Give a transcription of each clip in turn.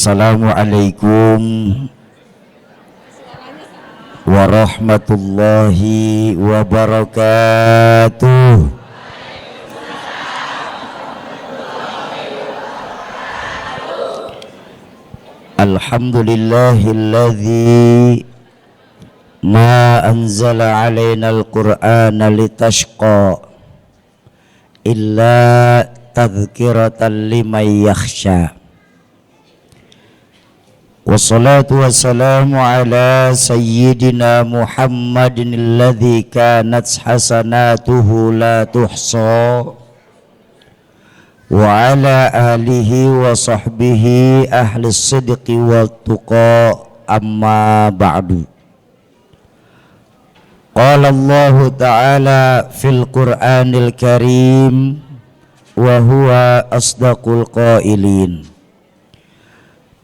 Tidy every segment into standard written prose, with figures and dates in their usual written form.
Assalamualaikum warahmatullahi wabarakatuh. Alhamdulillahilladzi ma anzala alaina al-Qur'ana litashqa illa tadhkiratan liman yakhsha. Wassalatu wassalamu ala sayyidina Muhammadin alladzi kanat hasanatuhu la tuhsa wa ala alihi wa sahbihi ahli sidqi wa tuqa, amma ba'du. Qala Allah ta'ala fil Qur'anil Karim wa huwa asdaqul qailin.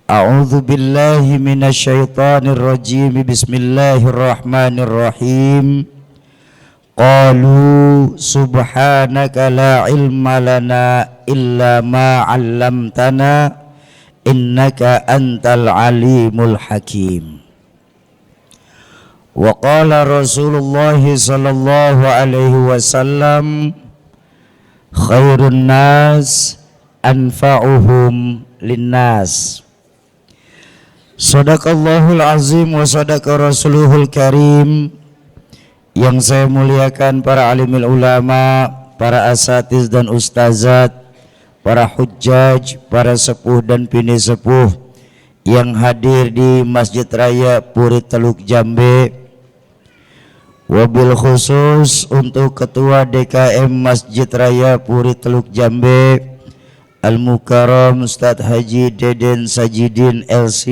A'udzu billahi minasyaitonir rajim. Bismillahirrahmanirrahim. Qalu subhanaka la ilma lana illa ma 'allamtana innaka antal alimul hakim. Wa qala Rasulullah sallallahu alaihi wasallam khairun nas anfa'uhum linnas. Sadaqallahul azim wa sadaqa rasuluhul karim. Yang saya muliakan para alimil ulama, para asatiz dan ustazat, para hujjaj, para sepuh dan bini sepuh yang hadir di Masjid Raya Puri Teluk Jambe, wabil khusus untuk Ketua DKM Masjid Raya Puri Teluk Jambe Al-Mukarram Ustadz Haji Deden Sajidin LC,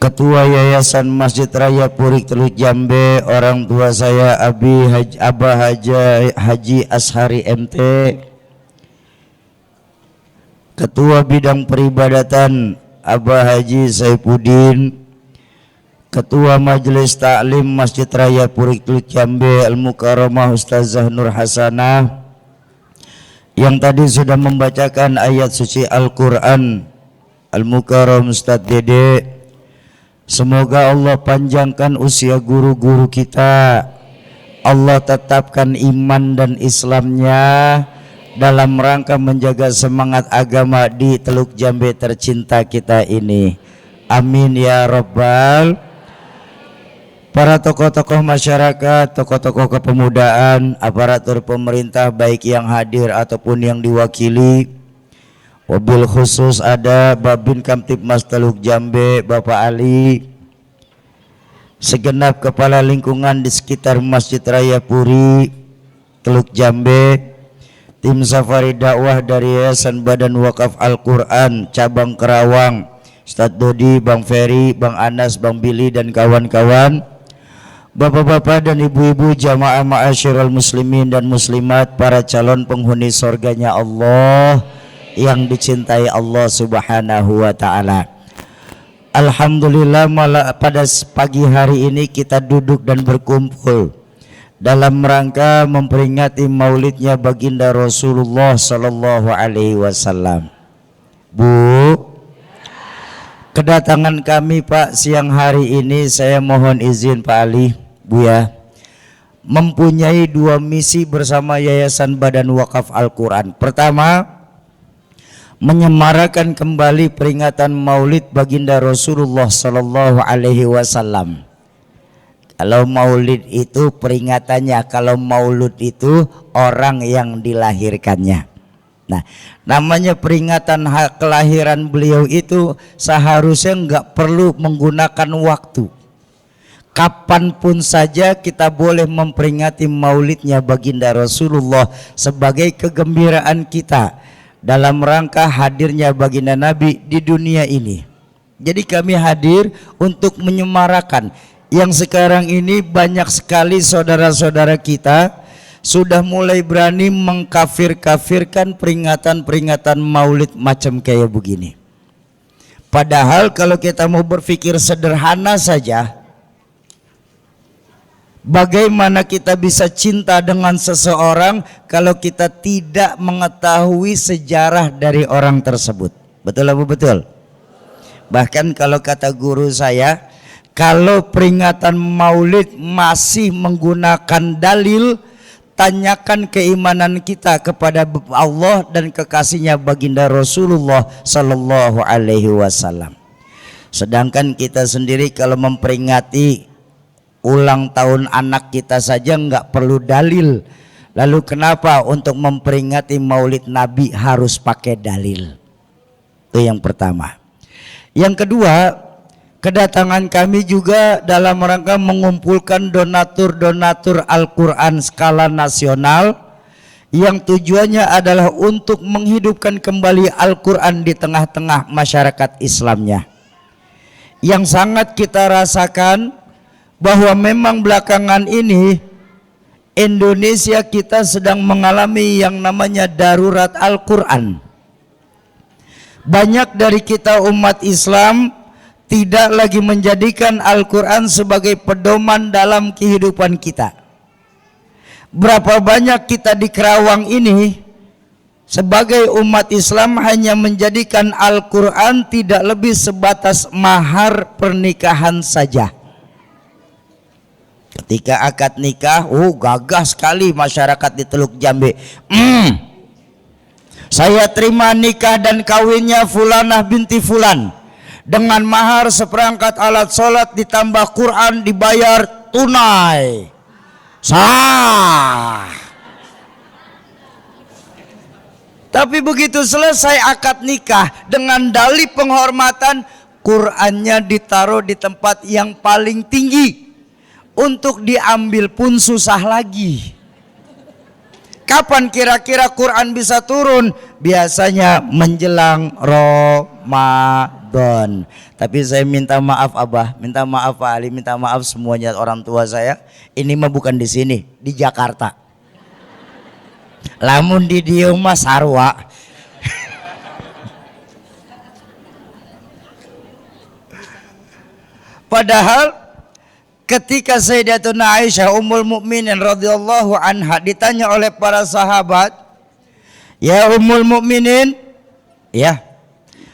Ketua Yayasan Masjid Raya Puri Teluk Jambe, orang tua saya Abah Haji Ashari MT, Ketua Bidang Peribadatan Abah Haji Saifuddin, Ketua Majelis Taklim Masjid Raya Puri Teluk Jambe Al-Mukarramah Ustazah Nur Hasanah, yang tadi sudah membacakan ayat suci Al-Quran Al-Mukarram Ustadz Dede. Semoga Allah panjangkan usia guru-guru kita, Allah tetapkan iman dan Islamnya dalam rangka menjaga semangat agama di Teluk Jambe tercinta kita ini. Amin ya Rabbal. Para tokoh-tokoh masyarakat, tokoh-tokoh kepemudaan, aparatur pemerintah baik yang hadir ataupun yang diwakili, wabil khusus ada Babin Kamtibmas Teluk Jambe Bapak Ali, segenap kepala lingkungan di sekitar Masjid Raya Puri Teluk Jambe, tim safari dakwah dari Yayasan Badan Wakaf Al-Quran cabang Kerawang, Ustadz Dodi, Bang Ferry, Bang Anas, Bang Billy dan kawan-kawan, bapak-bapak dan ibu-ibu jamaah ma'asyiral muslimin dan muslimat, para calon penghuni surganya Allah yang dicintai Allah subhanahu wa ta'ala. Alhamdulillah pada pagi hari ini kita duduk dan berkumpul dalam rangka memperingati maulidnya baginda Rasulullah sallallahu alaihi wasallam. Bu, kedatangan kami Pak siang hari ini, saya mohon izin Pak Ali, Bu ya, mempunyai dua misi bersama Yayasan Badan Wakaf Al-Quran. Pertama, menyemarakan kembali peringatan Maulid baginda Rasulullah sallallahu alaihi wasallam. Kalau Maulid itu peringatannya, kalau Maulud itu orang yang dilahirkannya. Nah, namanya peringatan kelahiran beliau itu seharusnya enggak perlu menggunakan waktu. Kapanpun saja kita boleh memperingati maulidnya baginda Rasulullah sebagai kegembiraan kita dalam rangka hadirnya baginda Nabi di dunia ini. Jadi kami hadir untuk menyemarakan. Yang sekarang ini banyak sekali saudara-saudara kita sudah mulai berani mengkafir-kafirkan peringatan-peringatan maulid macam kayak begini. Padahal kalau kita mau berpikir sederhana saja, bagaimana kita bisa cinta dengan seseorang kalau kita tidak mengetahui sejarah dari orang tersebut? Betul apa betul? Bahkan kalau kata guru saya, kalau peringatan maulid masih menggunakan dalil, tanyakan keimanan kita kepada Allah dan kekasihnya baginda Rasulullah Sallallahu Alaihi Wasallam. Sedangkan kita sendiri kalau memperingati ulang tahun anak kita saja nggak perlu dalil. Lalu kenapa untuk memperingati maulid Nabi harus pakai dalil? Itu yang pertama. Yang kedua, kedatangan kami juga dalam rangka mengumpulkan donatur-donatur Al-Quran skala nasional yang tujuannya adalah untuk menghidupkan kembali Al-Quran di tengah-tengah masyarakat Islamnya. Yang sangat kita rasakan bahwa memang belakangan ini Indonesia kita sedang mengalami yang namanya darurat Al-Quran. Banyak dari kita umat Islam tidak lagi menjadikan Al-Quran sebagai pedoman dalam kehidupan kita. Berapa banyak kita di Kerawang ini sebagai umat Islam hanya menjadikan Al-Quran tidak lebih sebatas mahar pernikahan saja. Ketika akad nikah, gagah sekali masyarakat di Teluk Jambe. Saya terima nikah dan kawinnya Fulanah binti Fulan dengan mahar seperangkat alat sholat ditambah Quran dibayar tunai. Sah. Tapi begitu selesai akad nikah dengan dalih penghormatan, Qurannya ditaruh di tempat yang paling tinggi. Untuk diambil pun susah lagi. Kapan kira-kira Quran bisa turun? Biasanya menjelang Ramadan. Tapi saya minta maaf Abah, minta maaf Pak Ali, minta maaf semuanya orang tua saya. Ini mah bukan di sini, di Jakarta. Lamun di dieu mah sarwa. Padahal ketika Sayyidatuna Aisyah Ummul Mukminin radhiyallahu anha ditanya oleh para sahabat, "Ya Ummul Mukminin, ya,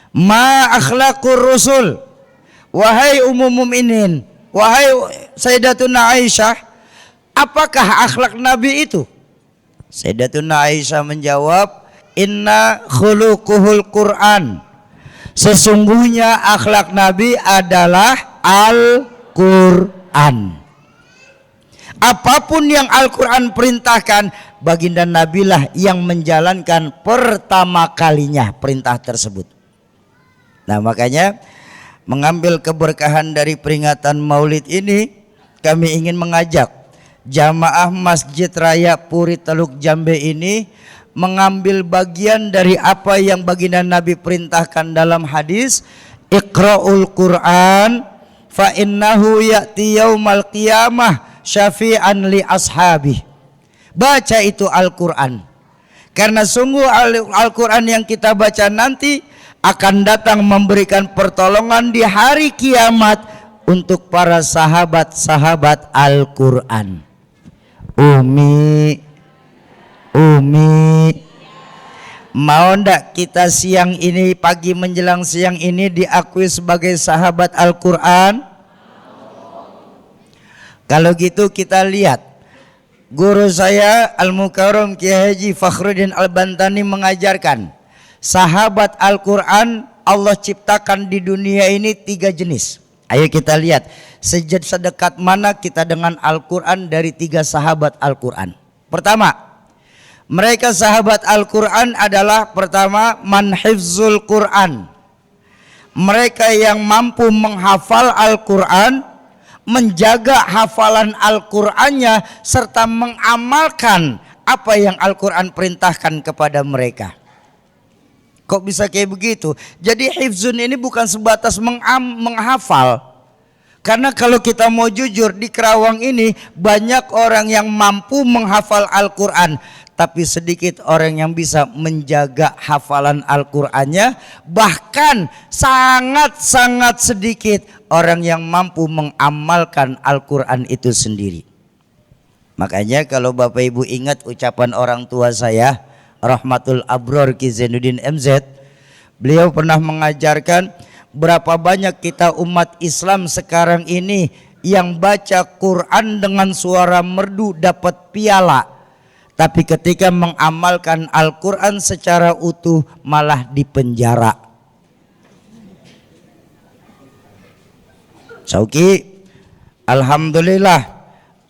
ma akhlaqur Rasul?" Wahai Ummul Mukminin, wahai Sayyidatuna Aisyah, apakah akhlak Nabi itu? Sayyidatuna Aisyah menjawab, "Inna khuluquhul Quran." Sesungguhnya akhlak Nabi adalah Al-Quran. Apapun yang Al-Quran perintahkan, baginda Nabilah yang menjalankan pertama kalinya perintah tersebut. Nah makanya mengambil keberkahan dari peringatan maulid ini, kami ingin mengajak jamaah Masjid Raya Puri Teluk Jambe ini mengambil bagian dari apa yang baginda Nabi perintahkan dalam hadis, Iqra'ul Quran fa innahu ya'ti yaumal qiyamah syafi'an li ashabi. Baca itu Al-Quran, karena sungguh Al-Quran yang kita baca nanti akan datang memberikan pertolongan di hari kiamat untuk para sahabat-sahabat Al-Quran. Umi mau ndak kita siang ini, pagi menjelang siang ini diakui sebagai sahabat Al-Quran? Kalau gitu kita lihat, guru saya Al-Mukarram Kiai Haji Fakhruddin Al-Bantani mengajarkan, sahabat Al-Quran Allah ciptakan di dunia ini 3 jenis. Ayo kita lihat sedekat mana kita dengan Al-Quran dari 3 sahabat Al-Quran. Pertama, mereka sahabat Al-Quran adalah pertama man hifzul Quran. Mereka yang mampu menghafal Al-Quran, menjaga hafalan Al-Qurannya, serta mengamalkan apa yang Al-Quran perintahkan kepada mereka. Kok bisa kayak begitu? Jadi hifzun ini bukan sebatas menghafal. Karena kalau kita mau jujur, di Kerawang ini banyak orang yang mampu menghafal Al-Quran, tapi sedikit orang yang bisa menjaga hafalan Al-Qurannya. Bahkan sangat-sangat sedikit orang yang mampu mengamalkan Al-Quran itu sendiri. Makanya kalau Bapak Ibu ingat ucapan orang tua saya, Rahmatul Abror Ki Zainuddin MZ, Beliau pernah mengajarkan berapa banyak kita umat Islam sekarang ini yang baca Quran dengan suara merdu dapat piala, tapi ketika mengamalkan Al-Quran secara utuh malah dipenjara. Sauki, alhamdulillah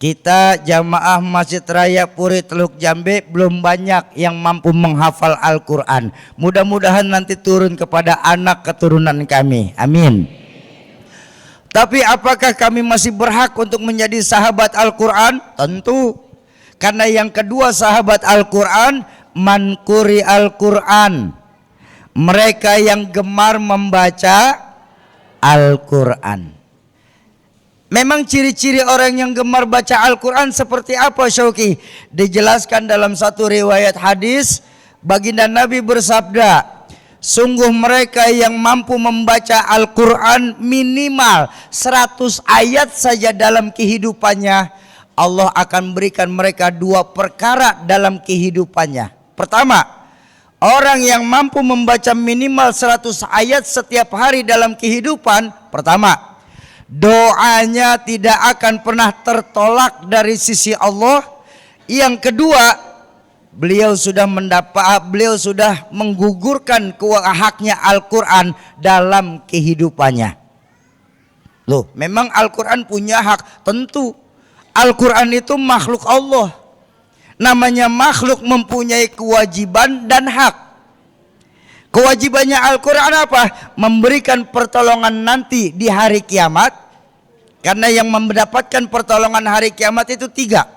kita jamaah Masjid Raya Puri Teluk Jambe belum banyak yang mampu menghafal Al-Quran. Mudah-mudahan nanti turun kepada anak keturunan kami, amin. Tapi apakah kami masih berhak untuk menjadi sahabat Al-Quran? Tentu. Karena yang kedua sahabat Al-Quran, man quri Al-Quran, mereka yang gemar membaca Al-Quran. Memang ciri-ciri orang yang gemar baca Al-Quran seperti apa, Syauki? Dijelaskan dalam satu riwayat hadis, baginda Nabi bersabda, sungguh mereka yang mampu membaca Al-Quran minimal 100 ayat saja dalam kehidupannya, Allah akan berikan mereka 2 perkara dalam kehidupannya. Pertama, orang yang mampu membaca minimal 100 ayat setiap hari dalam kehidupan, pertama, doanya tidak akan pernah tertolak dari sisi Allah. Yang kedua, beliau sudah menggugurkan haknya Al-Quran dalam kehidupannya. Loh, memang Al-Quran punya hak? Tentu. Al-Quran itu makhluk Allah. Namanya makhluk mempunyai kewajiban dan hak. Kewajibannya Al-Quran apa? Memberikan pertolongan nanti di hari kiamat. Karena yang mendapatkan pertolongan hari kiamat itu 3.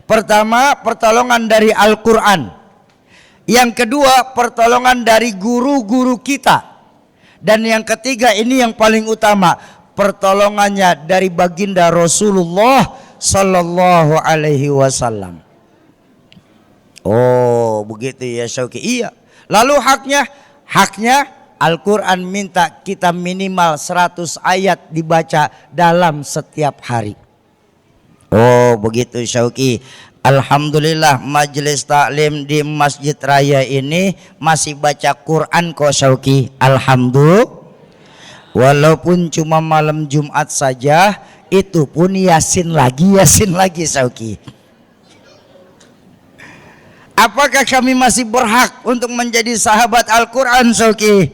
Pertama, pertolongan dari Al-Quran. Yang kedua, pertolongan dari guru-guru kita. Dan yang ketiga, ini yang paling utama, pertolongannya dari baginda Rasulullah Sallallahu Alaihi Wasallam. Oh, begitu ya Syauki. Iya. Lalu haknya Al-Quran minta kita minimal 100 ayat dibaca dalam setiap hari. Oh, begitu Syauki. Alhamdulillah majelis taklim di Masjid Raya ini masih baca Quran kok Syauki. Alhamdulillah. Walaupun cuma malam Jumat saja, itu pun yasin lagi Syauki. Apakah kami masih berhak untuk menjadi sahabat Al-Quran Syauki?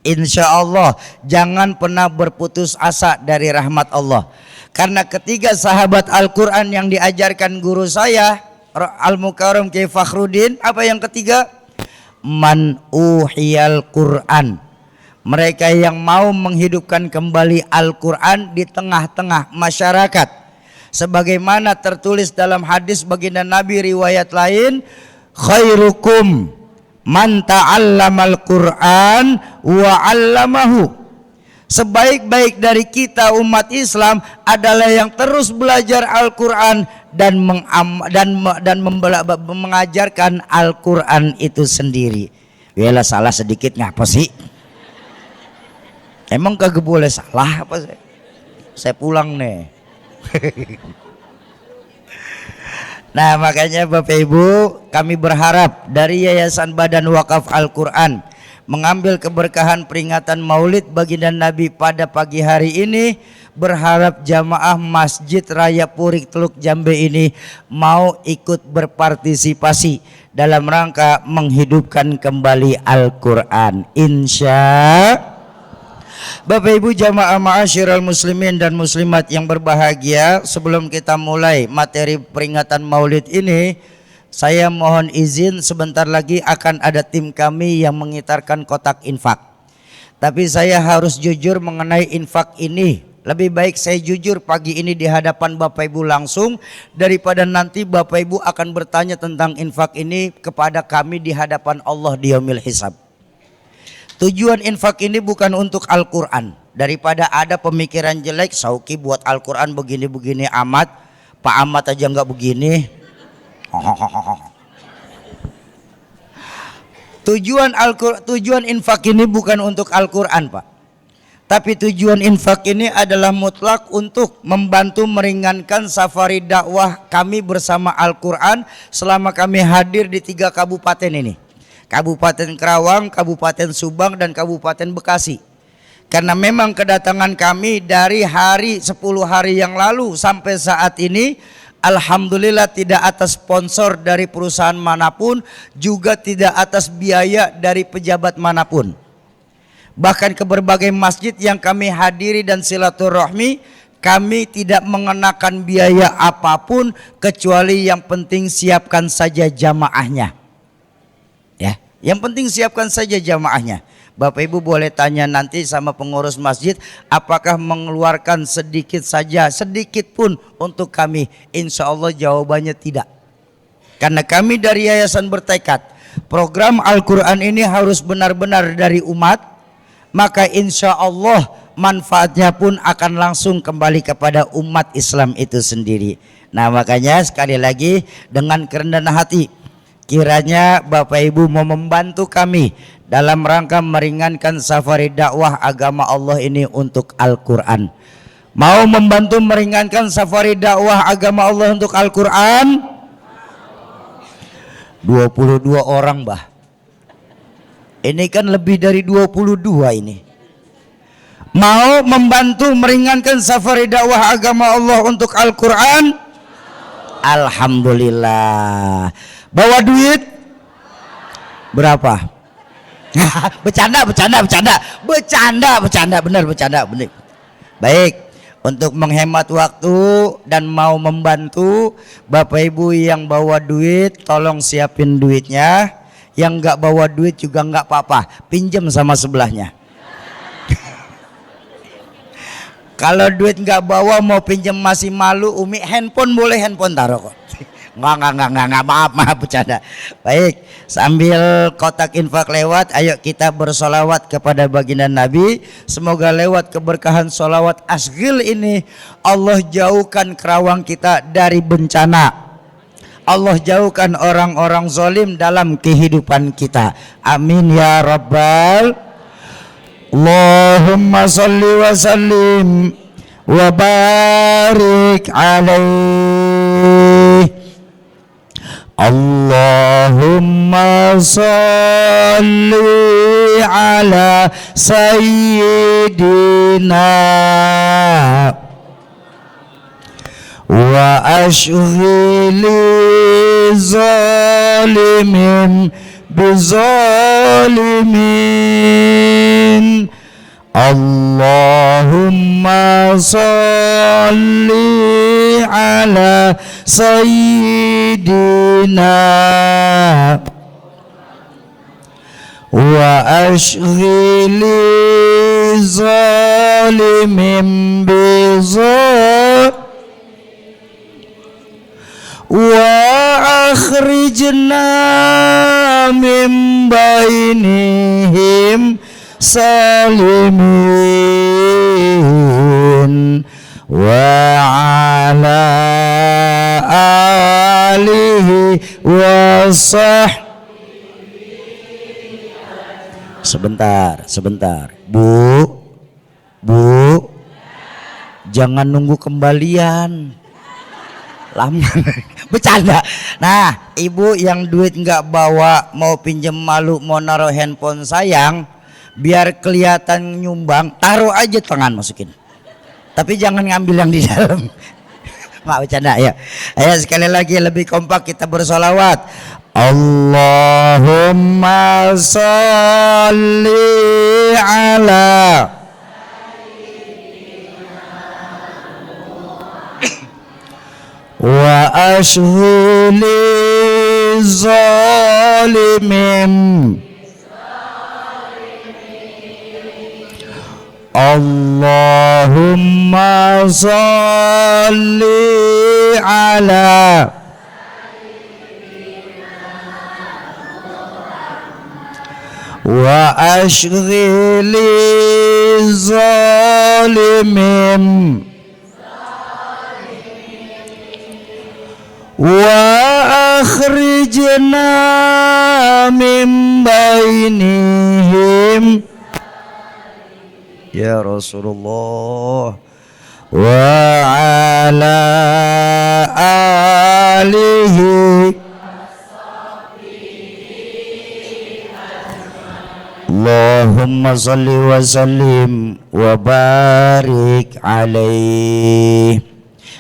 Insya Allah jangan pernah berputus asa dari rahmat Allah. Karena ketiga sahabat Al-Quran yang diajarkan guru saya Al-Mukarram Kiai Fakhruddin, apa yang ketiga? Man uhiyal Quran, mereka yang mau menghidupkan kembali Al-Quran di tengah-tengah masyarakat. Sebagaimana tertulis dalam hadis baginda Nabi riwayat lain, khairukum man ta'allamal Qur'an wa 'allamahu. Sebaik-baik dari kita umat Islam adalah yang terus belajar Al-Quran dan mengajarkan Al-Quran itu sendiri. Yalah salah sedikit ngapa sih? Emang kagak boleh salah apa sih? Saya pulang nih. Nah makanya Bapak Ibu, kami berharap dari Yayasan Badan Wakaf Al-Quran mengambil keberkahan peringatan Maulid baginda Nabi pada pagi hari ini. Berharap jamaah Masjid Raya Puri Teluk Jambe ini mau ikut berpartisipasi dalam rangka menghidupkan kembali Al-Quran. Bapak Ibu jamaah ma'asyiral muslimin dan muslimat yang berbahagia, sebelum kita mulai materi peringatan Maulid ini, saya mohon izin sebentar lagi akan ada tim kami yang mengitarkan kotak infak. Tapi saya harus jujur mengenai infak ini. Lebih baik saya jujur pagi ini di hadapan Bapak Ibu langsung daripada nanti Bapak Ibu akan bertanya tentang infak ini kepada kami di hadapan Allah di yaumil hisab. Tujuan infak ini bukan untuk Al-Quran. Daripada ada pemikiran jelek, Sauki buat Al-Quran begini-begini amat, Pak Ahmad aja nggak begini. Tujuan infak ini bukan untuk Al-Quran Pak. Tapi tujuan infak ini adalah mutlak untuk membantu meringankan safari dakwah kami bersama Al-Quran selama kami hadir di 3 kabupaten ini. Kabupaten Karawang, Kabupaten Subang, dan Kabupaten Bekasi. Karena memang kedatangan kami dari 10 hari yang lalu sampai saat ini, alhamdulillah tidak atas sponsor dari perusahaan manapun, juga tidak atas biaya dari pejabat manapun. Bahkan ke berbagai masjid yang kami hadiri dan silaturahmi, kami tidak mengenakan biaya apapun kecuali yang penting siapkan saja jamaahnya. Ya, yang penting siapkan saja jamaahnya. Bapak Ibu boleh tanya nanti sama pengurus masjid, apakah mengeluarkan sedikit saja, sedikit pun untuk kami? Insya Allah jawabannya tidak. Karena kami dari yayasan bertekad, program Al-Quran ini harus benar-benar dari umat, maka insya Allah manfaatnya pun akan langsung kembali kepada umat Islam itu sendiri. Nah makanya sekali lagi dengan kerendahan hati, kiranya Bapak Ibu mau membantu kami dalam rangka meringankan safari dakwah agama Allah ini untuk Al-Quran. Mau membantu meringankan safari dakwah agama Allah untuk Al-Quran? 22 orang bah. Ini kan lebih dari 22 ini. Mau membantu meringankan safari dakwah agama Allah untuk Al-Quran? Alhamdulillah. Bawa duit? Berapa? Bercanda, benar. Baik, untuk menghemat waktu dan mau membantu, Bapak Ibu yang bawa duit tolong siapin duitnya. Yang nggak bawa duit juga nggak apa-apa, pinjam sama sebelahnya. Kalau duit nggak bawa mau pinjam masih malu, Umi handphone boleh, handphone taruh kok. Nggak, maaf bercanda. Baik, sambil kotak infak lewat, ayo kita bersolawat kepada baginda Nabi. Semoga lewat keberkahan solawat asghil ini Allah jauhkan Karawang kita dari bencana. Allah jauhkan orang-orang zalim dalam kehidupan kita. Amin ya rabbal. Allahumma salli wa sallim wa barik alaih. Allahumma salli ala sayyidina wa ashghili zalimin bizalimin. Allahumma salli ala sayyidina wa ashghili zalimin bizalimin wa akhrijna min bainihim salimin wa ala alihi wa Sebentar Bu, jangan nunggu kembalian lama. Bercanda. Nah, ibu yang duit nggak bawa, mau pinjem malu, mau naruh handphone sayang, biar kelihatan nyumbang, taruh aja tangan masukin. Tapi jangan ngambil yang di dalam. Nggak bercanda ya. Ayo sekali lagi lebih kompak kita bersolawat. Allahumma salli ala wa ashghili zalimin. Allahumma salli ala wa ashghili zalimin wa akhrijna min bainihim ya Rasulullah wa ala alihi Allahumma salli wa sallim wa barik alaih.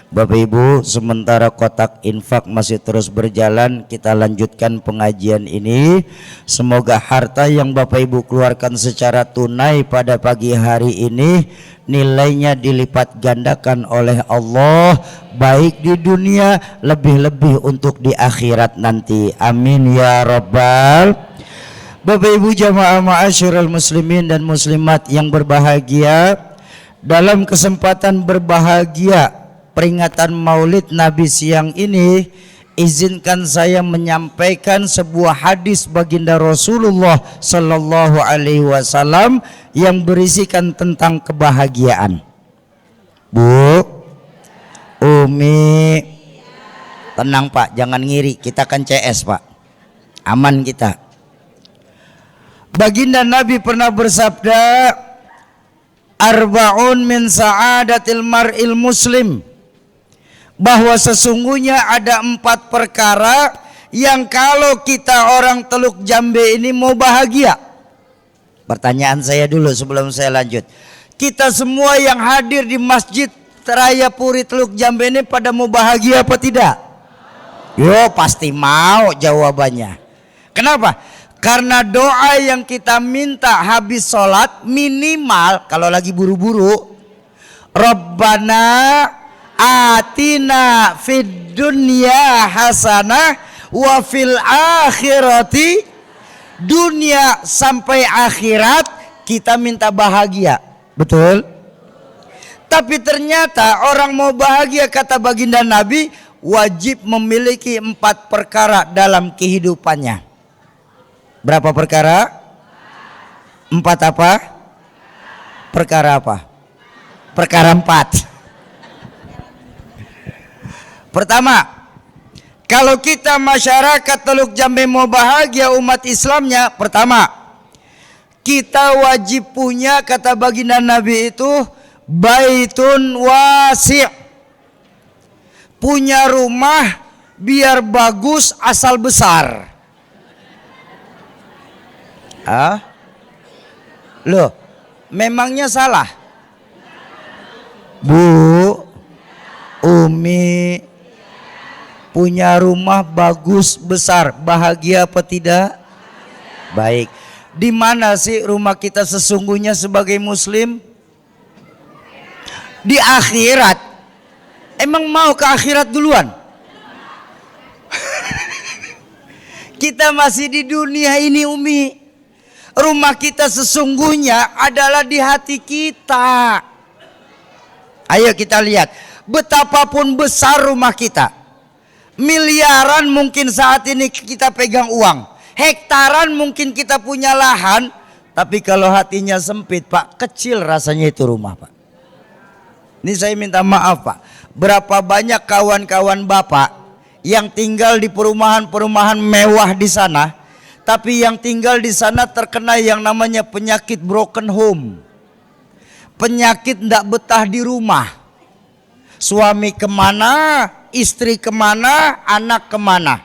Bapak Ibu, sementara kotak infak masih terus berjalan, kita lanjutkan pengajian ini. Semoga harta yang Bapak Ibu keluarkan secara tunai pada pagi hari ini nilainya dilipat gandakan oleh Allah, baik di dunia, lebih-lebih untuk di akhirat nanti. Amin ya rabbal. Bapak Ibu jamaah ma'asyiral muslimin dan muslimat yang berbahagia, dalam kesempatan berbahagia peringatan Maulid Nabi siang ini, izinkan saya menyampaikan sebuah hadis baginda Rasulullah sallallahu alaihi wasallam yang berisikan tentang kebahagiaan. Bu, Umi, tenang Pak, jangan ngiri, kita kan CS Pak, aman kita. Baginda Nabi pernah bersabda, arba'un min sa'adatil mar'il muslim, bahwa sesungguhnya ada 4 perkara yang kalau kita orang Teluk Jambe ini mau bahagia. Pertanyaan saya dulu sebelum saya lanjut, kita semua yang hadir di Masjid Raya Puri Teluk Jambe ini pada mau bahagia apa tidak? Yo pasti mau jawabannya. Kenapa? Karena doa yang kita minta habis sholat minimal kalau lagi buru-buru, Rabbana atina fid dunya hasanah wa fil akhirati, dunia sampai akhirat kita minta bahagia. Betul? Tapi ternyata orang mau bahagia, kata baginda Nabi, wajib memiliki 4 perkara dalam kehidupannya. Berapa perkara? 4 apa? Perkara apa? Perkara 4. Pertama, kalau kita masyarakat Teluk Jambe mau bahagia umat Islamnya, pertama, kita wajib punya, kata baginda Nabi itu, baitun wasi', punya rumah biar bagus asal besar. Loh, memangnya salah? Bu, Umi, punya rumah bagus besar, bahagia apa tidak? Baik. Di mana sih rumah kita sesungguhnya sebagai muslim? Di akhirat. Emang mau ke akhirat duluan? Kita masih di dunia ini Umi. Rumah kita sesungguhnya adalah di hati kita. Ayo kita lihat, betapapun besar rumah kita, miliaran mungkin saat ini kita pegang uang, hektaran mungkin kita punya lahan, tapi kalau hatinya sempit Pak, kecil rasanya itu rumah Pak. Ini saya minta maaf Pak, berapa banyak kawan-kawan Bapak yang tinggal di perumahan-perumahan mewah di sana, tapi yang tinggal di sana terkena yang namanya penyakit broken home, penyakit ndak betah di rumah. Suami kemana, istri kemana, anak kemana.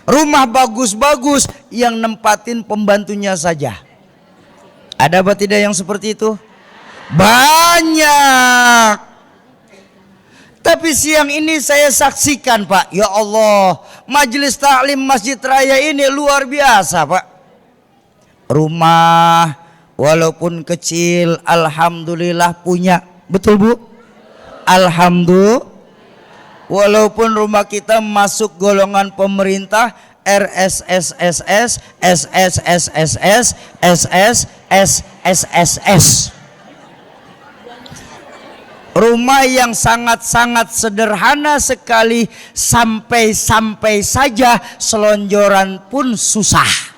Rumah bagus-bagus yang nempatin pembantunya saja. Ada apa tidak yang seperti itu? Banyak. Tapi siang ini saya saksikan Pak, ya Allah, majelis taklim Masjid Raya ini luar biasa Pak. Rumah walaupun kecil, alhamdulillah punya. Betul Bu? Alhamdulillah. Walaupun rumah kita masuk golongan pemerintah RSSSS, SSSSS, SSSSS. Rumah yang sangat-sangat sederhana sekali, sampai saja selonjoran pun susah.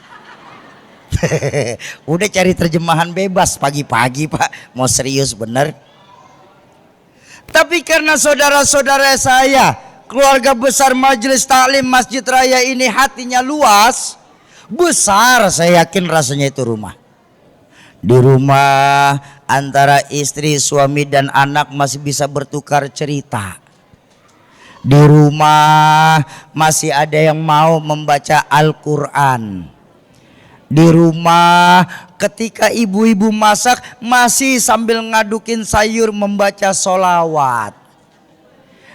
Udah cari terjemahan bebas pagi-pagi Pak, mau serius bener. Tapi karena saudara-saudara saya, keluarga besar Majelis Taklim Masjid Raya ini hatinya luas, besar, saya yakin rasanya itu rumah. Di rumah antara istri, suami dan anak masih bisa bertukar cerita. Di rumah masih ada yang mau membaca Al-Quran. Di rumah ketika ibu-ibu masak masih sambil ngadukin sayur membaca sholawat.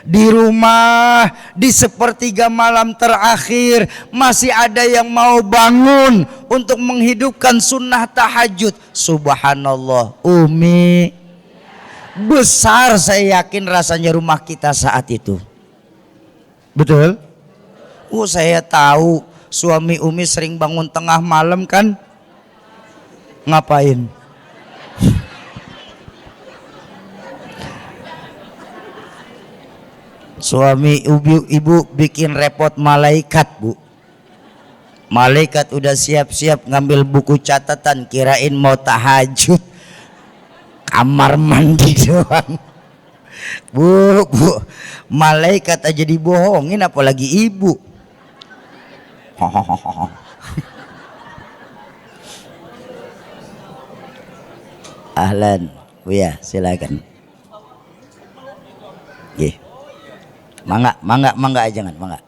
Di rumah di sepertiga malam terakhir masih ada yang mau bangun untuk menghidupkan sunnah tahajud. Subhanallah, Umi, besar saya yakin rasanya rumah kita saat itu. Betul? Saya tahu suami Umi sering bangun tengah malam kan? Ngapain? Suami ibu bikin repot malaikat, Bu. Malaikat udah siap-siap ngambil buku catatan, kirain mau tahajud. Kamar mandi doang. Bu, malaikat aja dibohongin apalagi ibu. Ahlan, Buya, silakan. Nggih. Mangga jangan, mangga.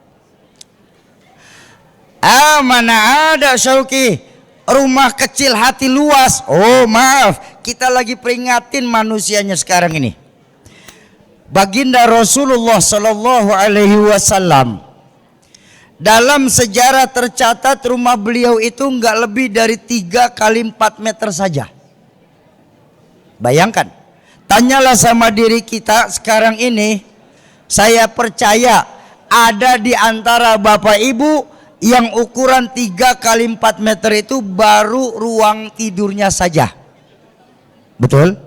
Mana ada Syauki, rumah kecil hati luas. Oh maaf, kita lagi peringatin manusianya sekarang ini. Baginda Rasulullah Sallallahu Alaihi Wasallam dalam sejarah tercatat rumah beliau itu enggak lebih dari 3 kali 4 meter saja. Bayangkan, tanyalah sama diri kita sekarang ini. Saya percaya ada di antara bapak ibu yang ukuran 3 kali 4 meter itu baru ruang tidurnya saja. Betul?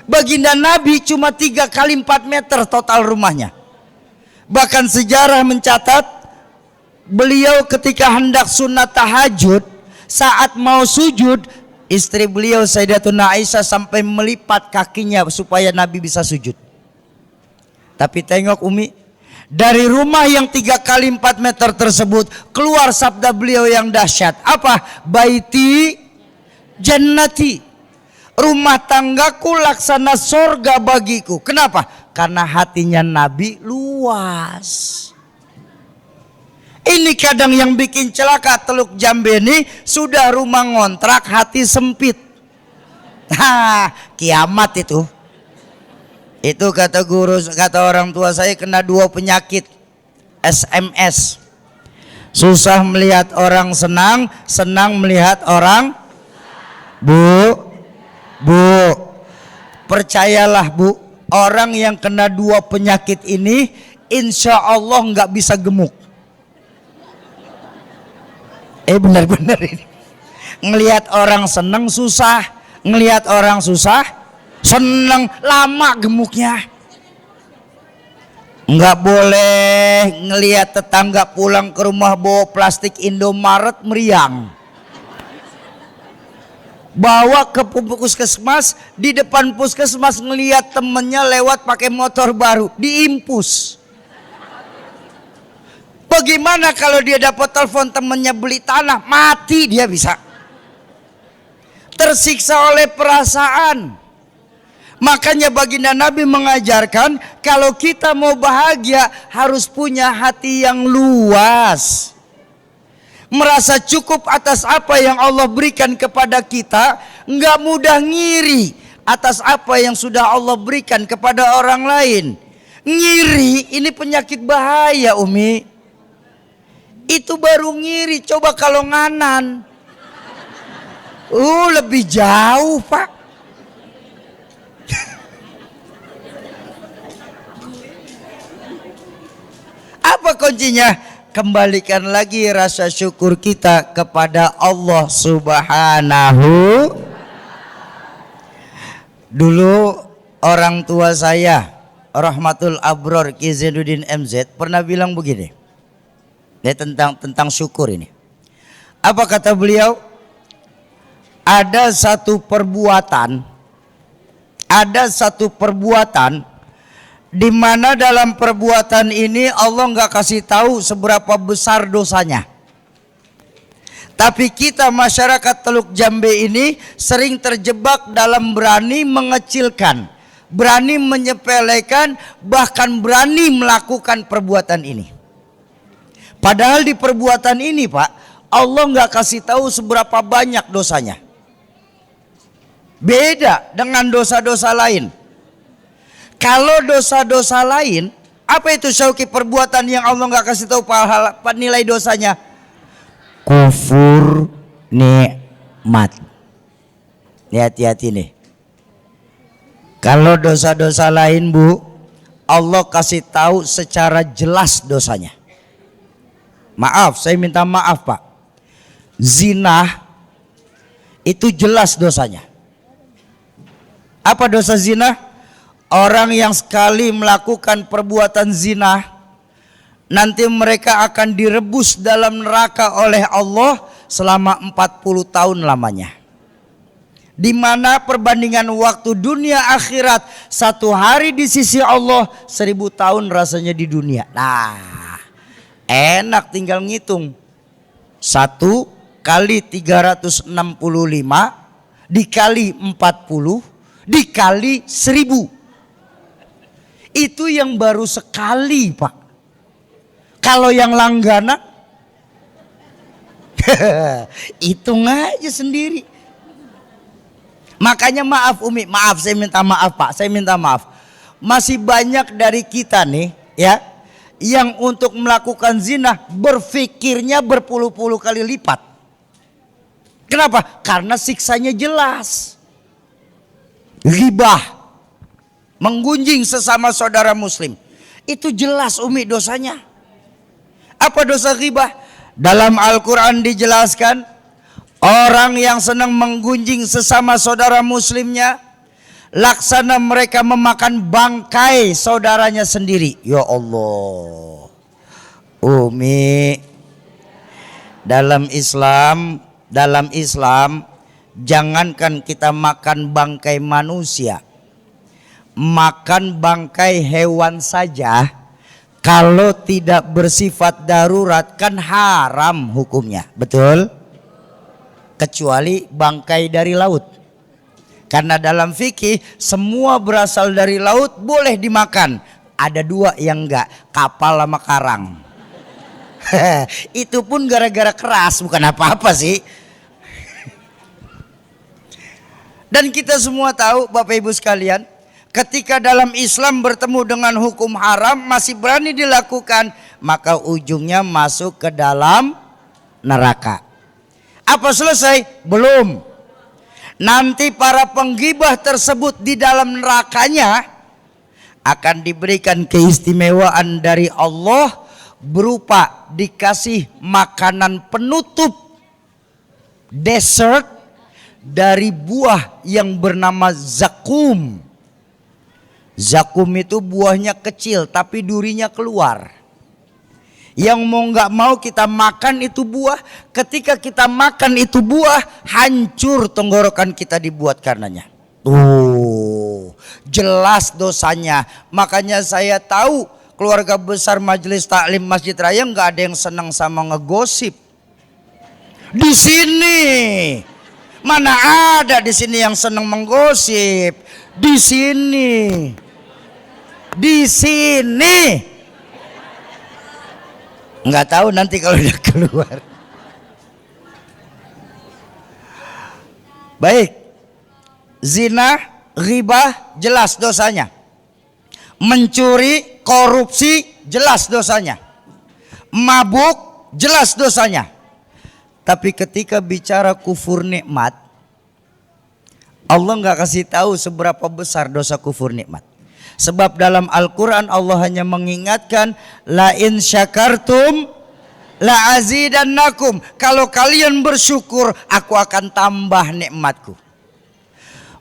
Baginda Nabi cuma 3 kali 4 meter total rumahnya. Bahkan sejarah mencatat beliau ketika hendak sunat tahajud, saat mau sujud, istri beliau Sayyidatuna Aisyah sampai melipat kakinya supaya Nabi bisa sujud. Tapi tengok Umi, dari rumah yang 3 kali 4 meter tersebut keluar sabda beliau yang dahsyat. Apa? Baiti jannati, rumah tanggaku laksana sorga bagiku. Kenapa? Karena hatinya Nabi luas. Ini kadang yang bikin celaka Teluk Jambe ini, sudah rumah ngontrak hati sempit. Kiamat itu. Itu kata guru, kata orang tua saya, kena 2 penyakit. SMS. Susah melihat orang senang, senang melihat orang. Bu, percayalah Bu, orang yang kena 2 penyakit ini insya Allah nggak bisa gemuk. Benar-benar ini. Ngelihat orang senang susah, ngelihat orang susah seneng, lama gemuknya. Nggak boleh ngelihat tetangga pulang ke rumah bawa plastik Indomaret meriang. Bawa ke puskesmas, di depan puskesmas ngelihat temennya lewat pakai motor baru, diimpus. Bagaimana kalau dia dapat telepon temennya beli tanah, mati dia bisa. Tersiksa oleh perasaan. Makanya baginda Nabi mengajarkan kalau kita mau bahagia harus punya hati yang luas. Merasa cukup atas apa yang Allah berikan kepada kita, enggak mudah ngiri atas apa yang sudah Allah berikan kepada orang lain. Ngiri ini penyakit bahaya Umi. Itu baru ngiri, coba kalau nganan. Lebih jauh Pak. Apa kuncinya? Kembalikan lagi rasa syukur kita kepada Allah Subhanahu. Dulu orang tua saya Rahmatul Abror Ki Zainuddin MZ pernah bilang begini. Dia tentang syukur ini. Apa kata beliau? Ada satu perbuatan di mana dalam perbuatan ini Allah nggak kasih tahu seberapa besar dosanya. Tapi kita masyarakat Teluk Jambe ini sering terjebak dalam berani mengecilkan, berani menyepelekan, bahkan berani melakukan perbuatan ini. Padahal di perbuatan ini Pak, Allah nggak kasih tahu seberapa banyak dosanya. Beda dengan dosa-dosa lain. Kalau dosa-dosa lain, apa itu Syauki perbuatan yang Allah nggak kasih tahu pahala nilai dosanya? Kufur nikmat. Hati-hati nih. Kalau dosa-dosa lain Bu, Allah kasih tahu secara jelas dosanya. Maaf, saya minta maaf Pak. Zina itu jelas dosanya. Apa dosa zina? Orang yang sekali melakukan perbuatan zina, nanti mereka akan direbus dalam neraka oleh Allah selama 40 tahun lamanya. Di mana perbandingan waktu dunia akhirat, 1 hari di sisi Allah 1000 tahun rasanya di dunia. Nah, enak tinggal ngitung. 1 kali 365 dikali 40 dikali 1000. Itu yang baru sekali Pak. Kalau yang langganan hitung aja sendiri. Makanya maaf Umi, maaf saya minta maaf Pak, saya minta maaf. Masih banyak dari kita nih ya, yang untuk melakukan zina berfikirnya berpuluh-puluh kali lipat. Kenapa? Karena siksanya jelas. Ghibah, menggunjing sesama saudara muslim, itu jelas Umi dosanya. Apa dosa ghibah? Dalam Al-Quran dijelaskan, orang yang senang menggunjing sesama saudara muslimnya, laksana mereka memakan bangkai saudaranya sendiri. Ya Allah Umi, dalam Islam jangankan kita makan bangkai manusia, makan bangkai hewan saja kalau tidak bersifat darurat kan haram hukumnya. Betul? Kecuali bangkai dari laut. Karena dalam fikih semua berasal dari laut boleh dimakan. Ada 2 yang enggak, kapal sama karang. Itu pun gara-gara keras, bukan apa-apa sih. Dan kita semua tahu Bapak Ibu sekalian, ketika dalam Islam bertemu dengan hukum haram masih berani dilakukan, maka ujungnya masuk ke dalam neraka. Apa selesai? Belum. Nanti para penggibah tersebut di dalam nerakanya akan diberikan keistimewaan dari Allah berupa dikasih makanan penutup, dessert dari buah yang bernama zakum. Zakum itu buahnya kecil tapi durinya keluar. Yang mau nggak mau kita makan itu buah. Ketika kita makan itu buah, hancur tenggorokan kita dibuat karenanya. Jelas dosanya. Makanya saya tahu keluarga besar Majelis Taklim Masjid Raya nggak ada yang senang sama ngegosip. Di sini mana ada di sini yang senang menggosip? Di sini nggak tahu nanti kalau udah keluar. Baik, zina, ghibah jelas dosanya. Mencuri, korupsi jelas dosanya. Mabuk jelas dosanya. Tapi ketika bicara kufur nikmat, Allah nggak kasih tahu seberapa besar dosa kufur nikmat. Sebab dalam Al-Quran Allah hanya mengingatkan, la in syakartum la azidannakum. Kalau kalian bersyukur, aku akan tambah nikmatku.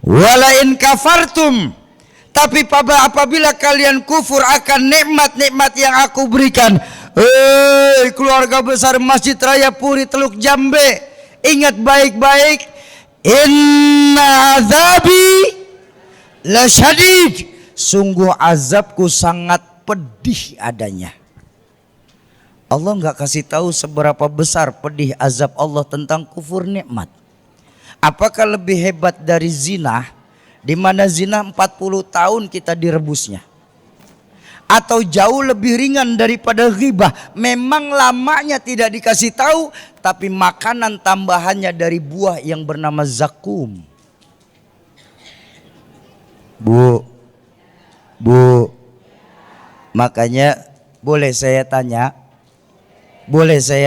Wala in kafartum, tapi apabila kalian kufur akan nikmat-nikmat yang aku berikan. Keluarga besar Masjid Raya Puri Teluk Jambe, ingat baik-baik, inna azabi la syadid. Sungguh azabku sangat pedih adanya. Allah nggak kasih tahu seberapa besar pedih azab Allah tentang kufur nikmat. Apakah lebih hebat dari zina? Di mana zina 40 tahun kita direbusnya. atau jauh lebih ringan daripada ghibah. Memang lamanya tidak dikasih tahu, tapi makanan tambahannya dari buah yang bernama zakum. Bu, makanya boleh saya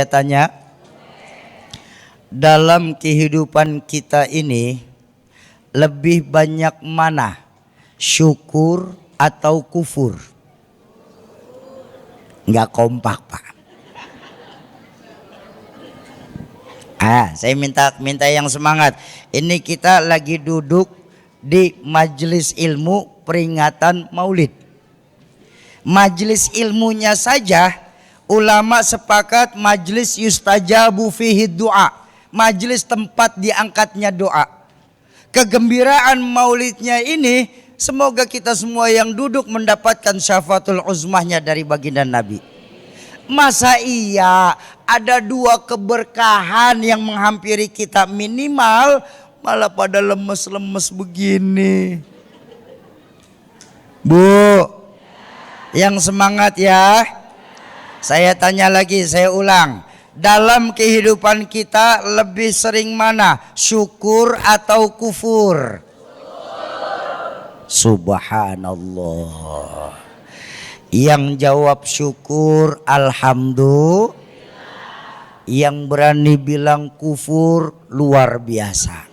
tanya? Dalam kehidupan kita ini lebih banyak mana? Syukur atau kufur? Enggak kompak, Pak. Saya minta yang semangat. Ini kita lagi duduk di majelis ilmu peringatan Maulid. Majelis ilmunya saja ulama sepakat majelis yustajabu fihi doa. Majelis tempat diangkatnya doa. Kegembiraan maulidnya ini, semoga kita semua yang duduk mendapatkan syafaatul uzmahnya dari baginda Nabi. Masa iya ada dua keberkahan yang menghampiri kita, minimal malah pada lemes-lemes begini. Bu, yang semangat ya. Saya tanya lagi, saya ulang. Dalam kehidupan kita lebih sering mana? Syukur atau kufur? Subhanallah. Yang jawab syukur alhamdulillah. Yang berani bilang kufur luar biasa.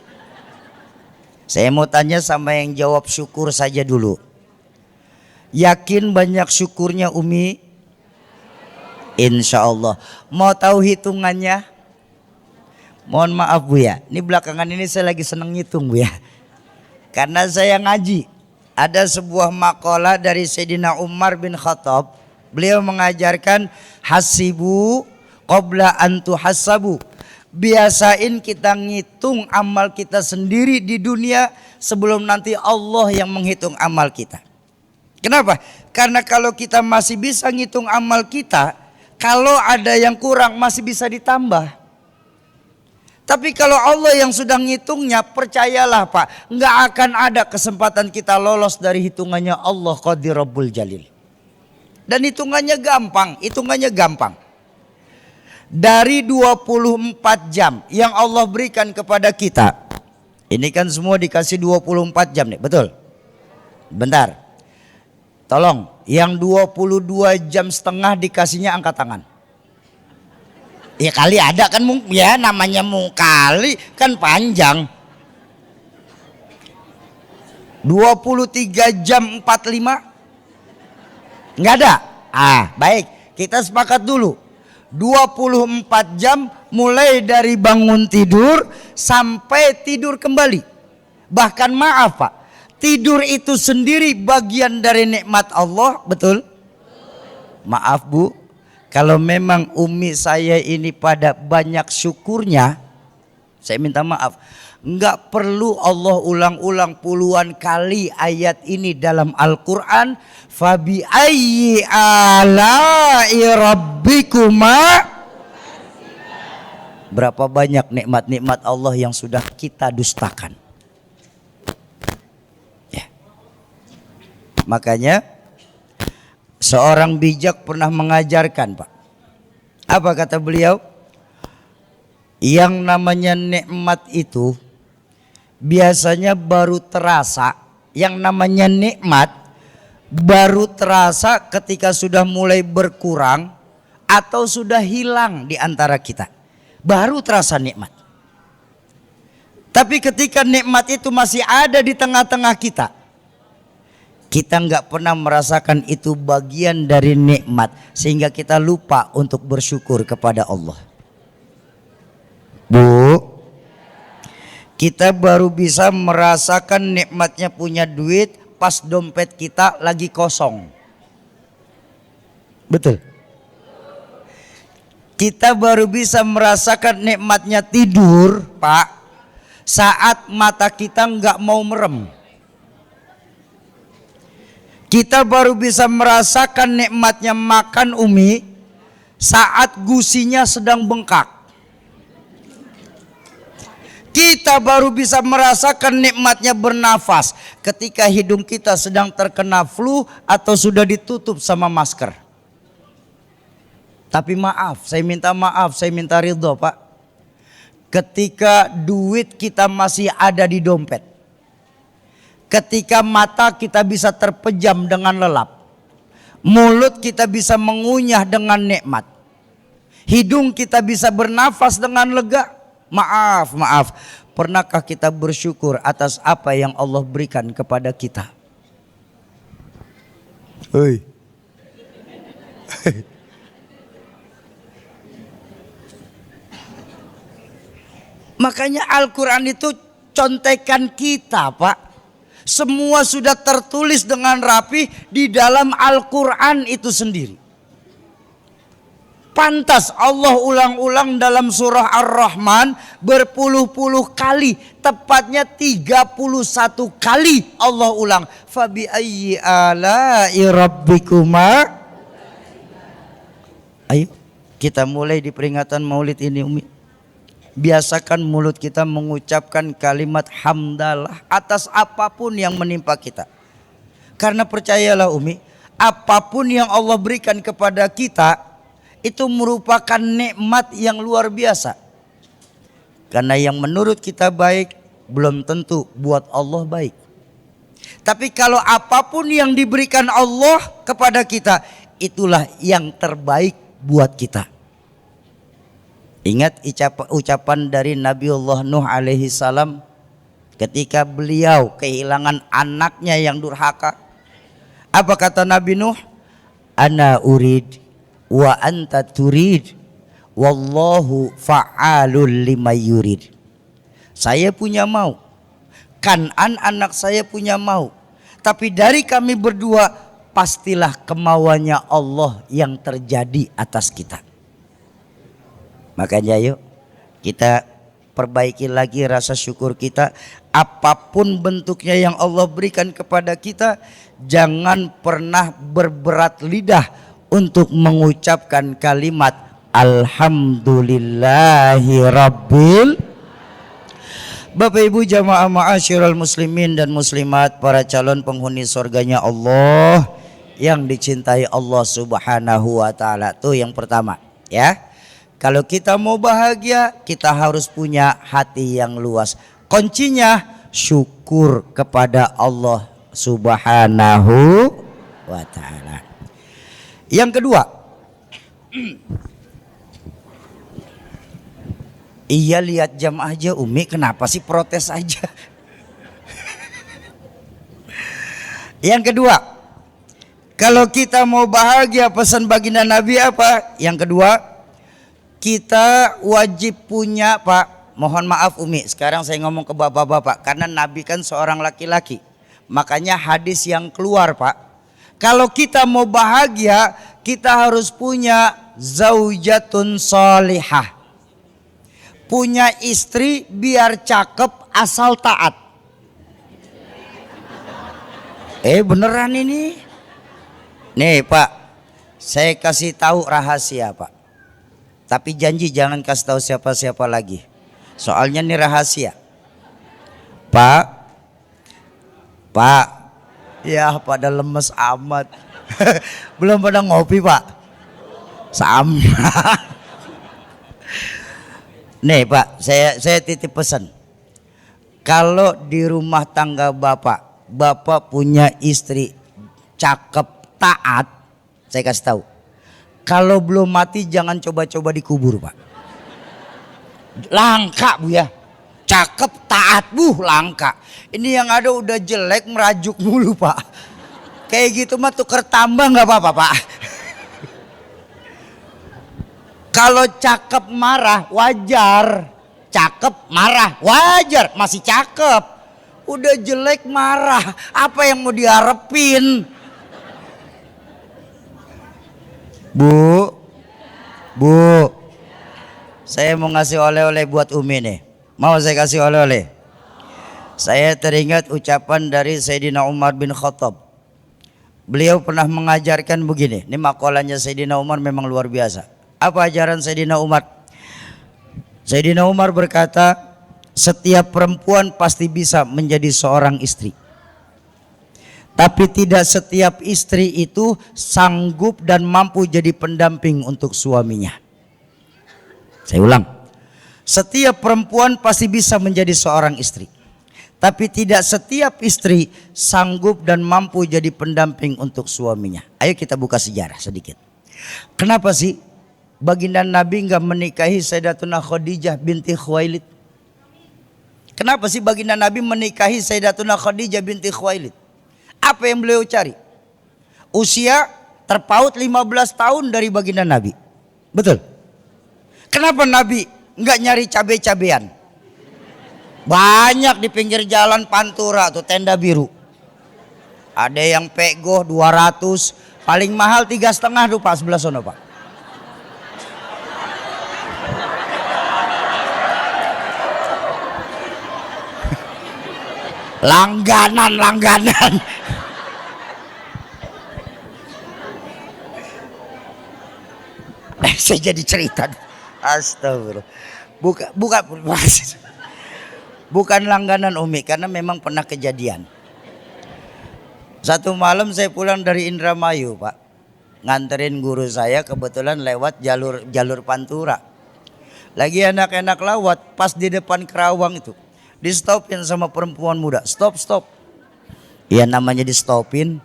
Saya mau tanya sama yang jawab syukur saja dulu. Yakin banyak syukurnya Umi? Insya Allah. Mau tahu hitungannya? Mohon maaf Bu ya, ini belakangan ini saya lagi seneng ngitung Bu ya. Karena saya ngaji. Ada sebuah makalah dari Sayyidina Umar bin Khattab. Beliau mengajarkan hasibu qabla an tuhassabu. Biasain kita ngitung amal kita sendiri di dunia sebelum nanti Allah yang menghitung amal kita. Kenapa? Karena kalau kita masih bisa ngitung amal kita, kalau ada yang kurang masih bisa ditambah. Tapi kalau Allah yang sudah ngitungnya, percayalah Pak, nggak akan ada kesempatan kita lolos dari hitungannya Allah Qadir Rabbul Jalil. Dan hitungannya gampang. Dari 24 jam yang Allah berikan kepada kita. Ini kan semua dikasih 24 jam nih, betul? Bentar. Tolong, yang 22 jam setengah dikasihnya angkat tangan. Ya kali ada kan, ya namanya kali kan panjang. 23 jam 45? Enggak ada? Baik, kita sepakat dulu. 24 jam mulai dari bangun tidur sampai tidur kembali. Bahkan maaf Pak, tidur itu sendiri bagian dari nikmat Allah, betul? Maaf Bu, kalau memang umi saya ini pada banyak syukurnya, saya minta maaf. Enggak perlu Allah ulang-ulang puluhan kali ayat ini dalam Al-Quran. Fabi ayyi ala'i rabbikuma. Berapa banyak nikmat-nikmat Allah yang sudah kita dustakan. Ya. Makanya seorang bijak pernah mengajarkan Pak. Apa kata beliau? Yang namanya nikmat itu biasanya baru terasa, yang namanya nikmat baru terasa ketika sudah mulai berkurang atau sudah hilang di antara kita. Baru terasa nikmat. Tapi ketika nikmat itu masih ada di tengah-tengah kita, kita nggak pernah merasakan itu bagian dari nikmat, sehingga kita lupa untuk bersyukur kepada Allah. Bu, kita baru bisa merasakan nikmatnya punya duit pas dompet kita lagi kosong. Betul. Kita baru bisa merasakan nikmatnya tidur, Pak, saat mata kita nggak mau merem. Kita baru bisa merasakan nikmatnya makan Umi saat gusinya sedang bengkak. Kita baru bisa merasakan nikmatnya bernafas ketika hidung kita sedang terkena flu atau sudah ditutup sama masker. Tapi maaf, saya minta ridho Pak. Ketika duit kita masih ada di dompet. Ketika mata kita bisa terpejam dengan lelap. Mulut kita bisa mengunyah dengan nikmat. Hidung kita bisa bernafas dengan lega. Maaf. Pernahkah kita bersyukur atas apa yang Allah berikan kepada kita? Hei. Makanya Al-Quran itu contekan kita Pak. Semua sudah tertulis dengan rapi di dalam Al-Quran itu sendiri. Pantas Allah ulang-ulang dalam surah Ar-Rahman berpuluh-puluh kali. Tepatnya 31 kali Allah ulang. Fabi ayyi ala'i rabbikuma. Ayo kita mulai di peringatan maulid ini Umi. Biasakan mulut kita mengucapkan kalimat hamdalah atas apapun yang menimpa kita. Karena percayalah Umi, apapun yang Allah berikan kepada kita itu merupakan nikmat yang luar biasa. Karena yang menurut kita baik belum tentu buat Allah baik. Tapi kalau apapun yang diberikan Allah kepada kita, itulah yang terbaik buat kita. Ingat ucapan dari Nabiullah Nuh alaihi salam ketika beliau kehilangan anaknya yang durhaka. Apa kata Nabi Nuh? Ana urid wa anta turid wallahu fa'alul lima yurid. Saya punya mau, Kan'an anak saya punya mau, tapi dari kami berdua pastilah kemauannya Allah yang terjadi atas kita. Makanya yuk kita perbaiki lagi rasa syukur kita. Apapun bentuknya yang Allah berikan kepada kita, jangan pernah berberat lidah untuk mengucapkan kalimat Alhamdulillahi Rabbil. Bapak Ibu jamaah ma'asyiral muslimin dan muslimat, para calon penghuni surganya Allah yang dicintai Allah Subhanahu wa taala. Tuh yang pertama ya. Kalau kita mau bahagia, kita harus punya hati yang luas. Kuncinya syukur kepada Allah Subhanahu wa taala. Yang kedua, iya lihat jam aja Umi, kenapa sih protes aja? Yang kedua, kalau kita mau bahagia, pesan baginda Nabi apa? Yang kedua, kita wajib punya Pak, mohon maaf Umi, sekarang saya ngomong ke bapak-bapak, karena Nabi kan seorang laki-laki. Makanya hadis yang keluar Pak, kalau kita mau bahagia, kita harus punya zaujatun solihah. Punya istri biar cakep asal taat. Beneran ini? Nih Pak, saya kasih tahu rahasia Pak. Tapi janji jangan kasih tahu siapa-siapa lagi. Soalnya ini rahasia. Pak. Ya pada lemes amat. Belum pada ngopi Pak. Sama. Nih Pak, saya titip pesan. Kalau di rumah tangga Bapak punya istri cakep taat, saya kasih tahu. Kalau belum mati jangan coba-coba dikubur Pak. Langka Bu ya. Cakep taat langka. Ini yang ada udah jelek merajuk mulu Pak. Kayak gitu mah tuker tambah nggak apa-apa Pak. Kalau cakep marah wajar. Cakep marah wajar, masih cakep. Udah jelek marah, apa yang mau diharapin? Bu, saya mau ngasih oleh-oleh buat Umi nih. Mau saya kasih oleh-oleh? Saya teringat ucapan dari Sayyidina Umar bin Khattab. Beliau pernah mengajarkan begini. Ini makalahnya Sayyidina Umar memang luar biasa. Apa ajaran Sayyidina Umar? Sayyidina Umar berkata, Setiap perempuan pasti bisa menjadi seorang istri. Tapi tidak setiap istri itu sanggup dan mampu jadi pendamping untuk suaminya. Saya ulang. Setiap perempuan pasti bisa menjadi seorang istri. Tapi tidak setiap istri sanggup dan mampu jadi pendamping untuk suaminya. Ayo kita buka sejarah sedikit. Kenapa sih baginda Nabi enggak menikahi Sayyidatuna Khadijah binti Khuwailid? Kenapa sih baginda Nabi menikahi Sayyidatuna Khadijah binti Khuwailid? Apa yang beliau cari? Usia terpaut 15 tahun dari baginda Nabi. Betul? Kenapa Nabi enggak nyari cabe-cabean? Banyak di pinggir jalan Pantura tuh tenda biru. Ada yang pego 200, paling mahal 3,5 tuh Pak, sebelah sono Pak. Langganan. Saya jadi cerita. Astagfirullah. Bukan langganan Umi, karena memang pernah kejadian. Satu malam saya pulang dari Indramayu Pak, nganterin guru saya, kebetulan lewat jalur Pantura. Lagi enak-enak lawat, pas di depan Kerawang itu di stopin sama perempuan muda. Stop. Ya namanya di stopin.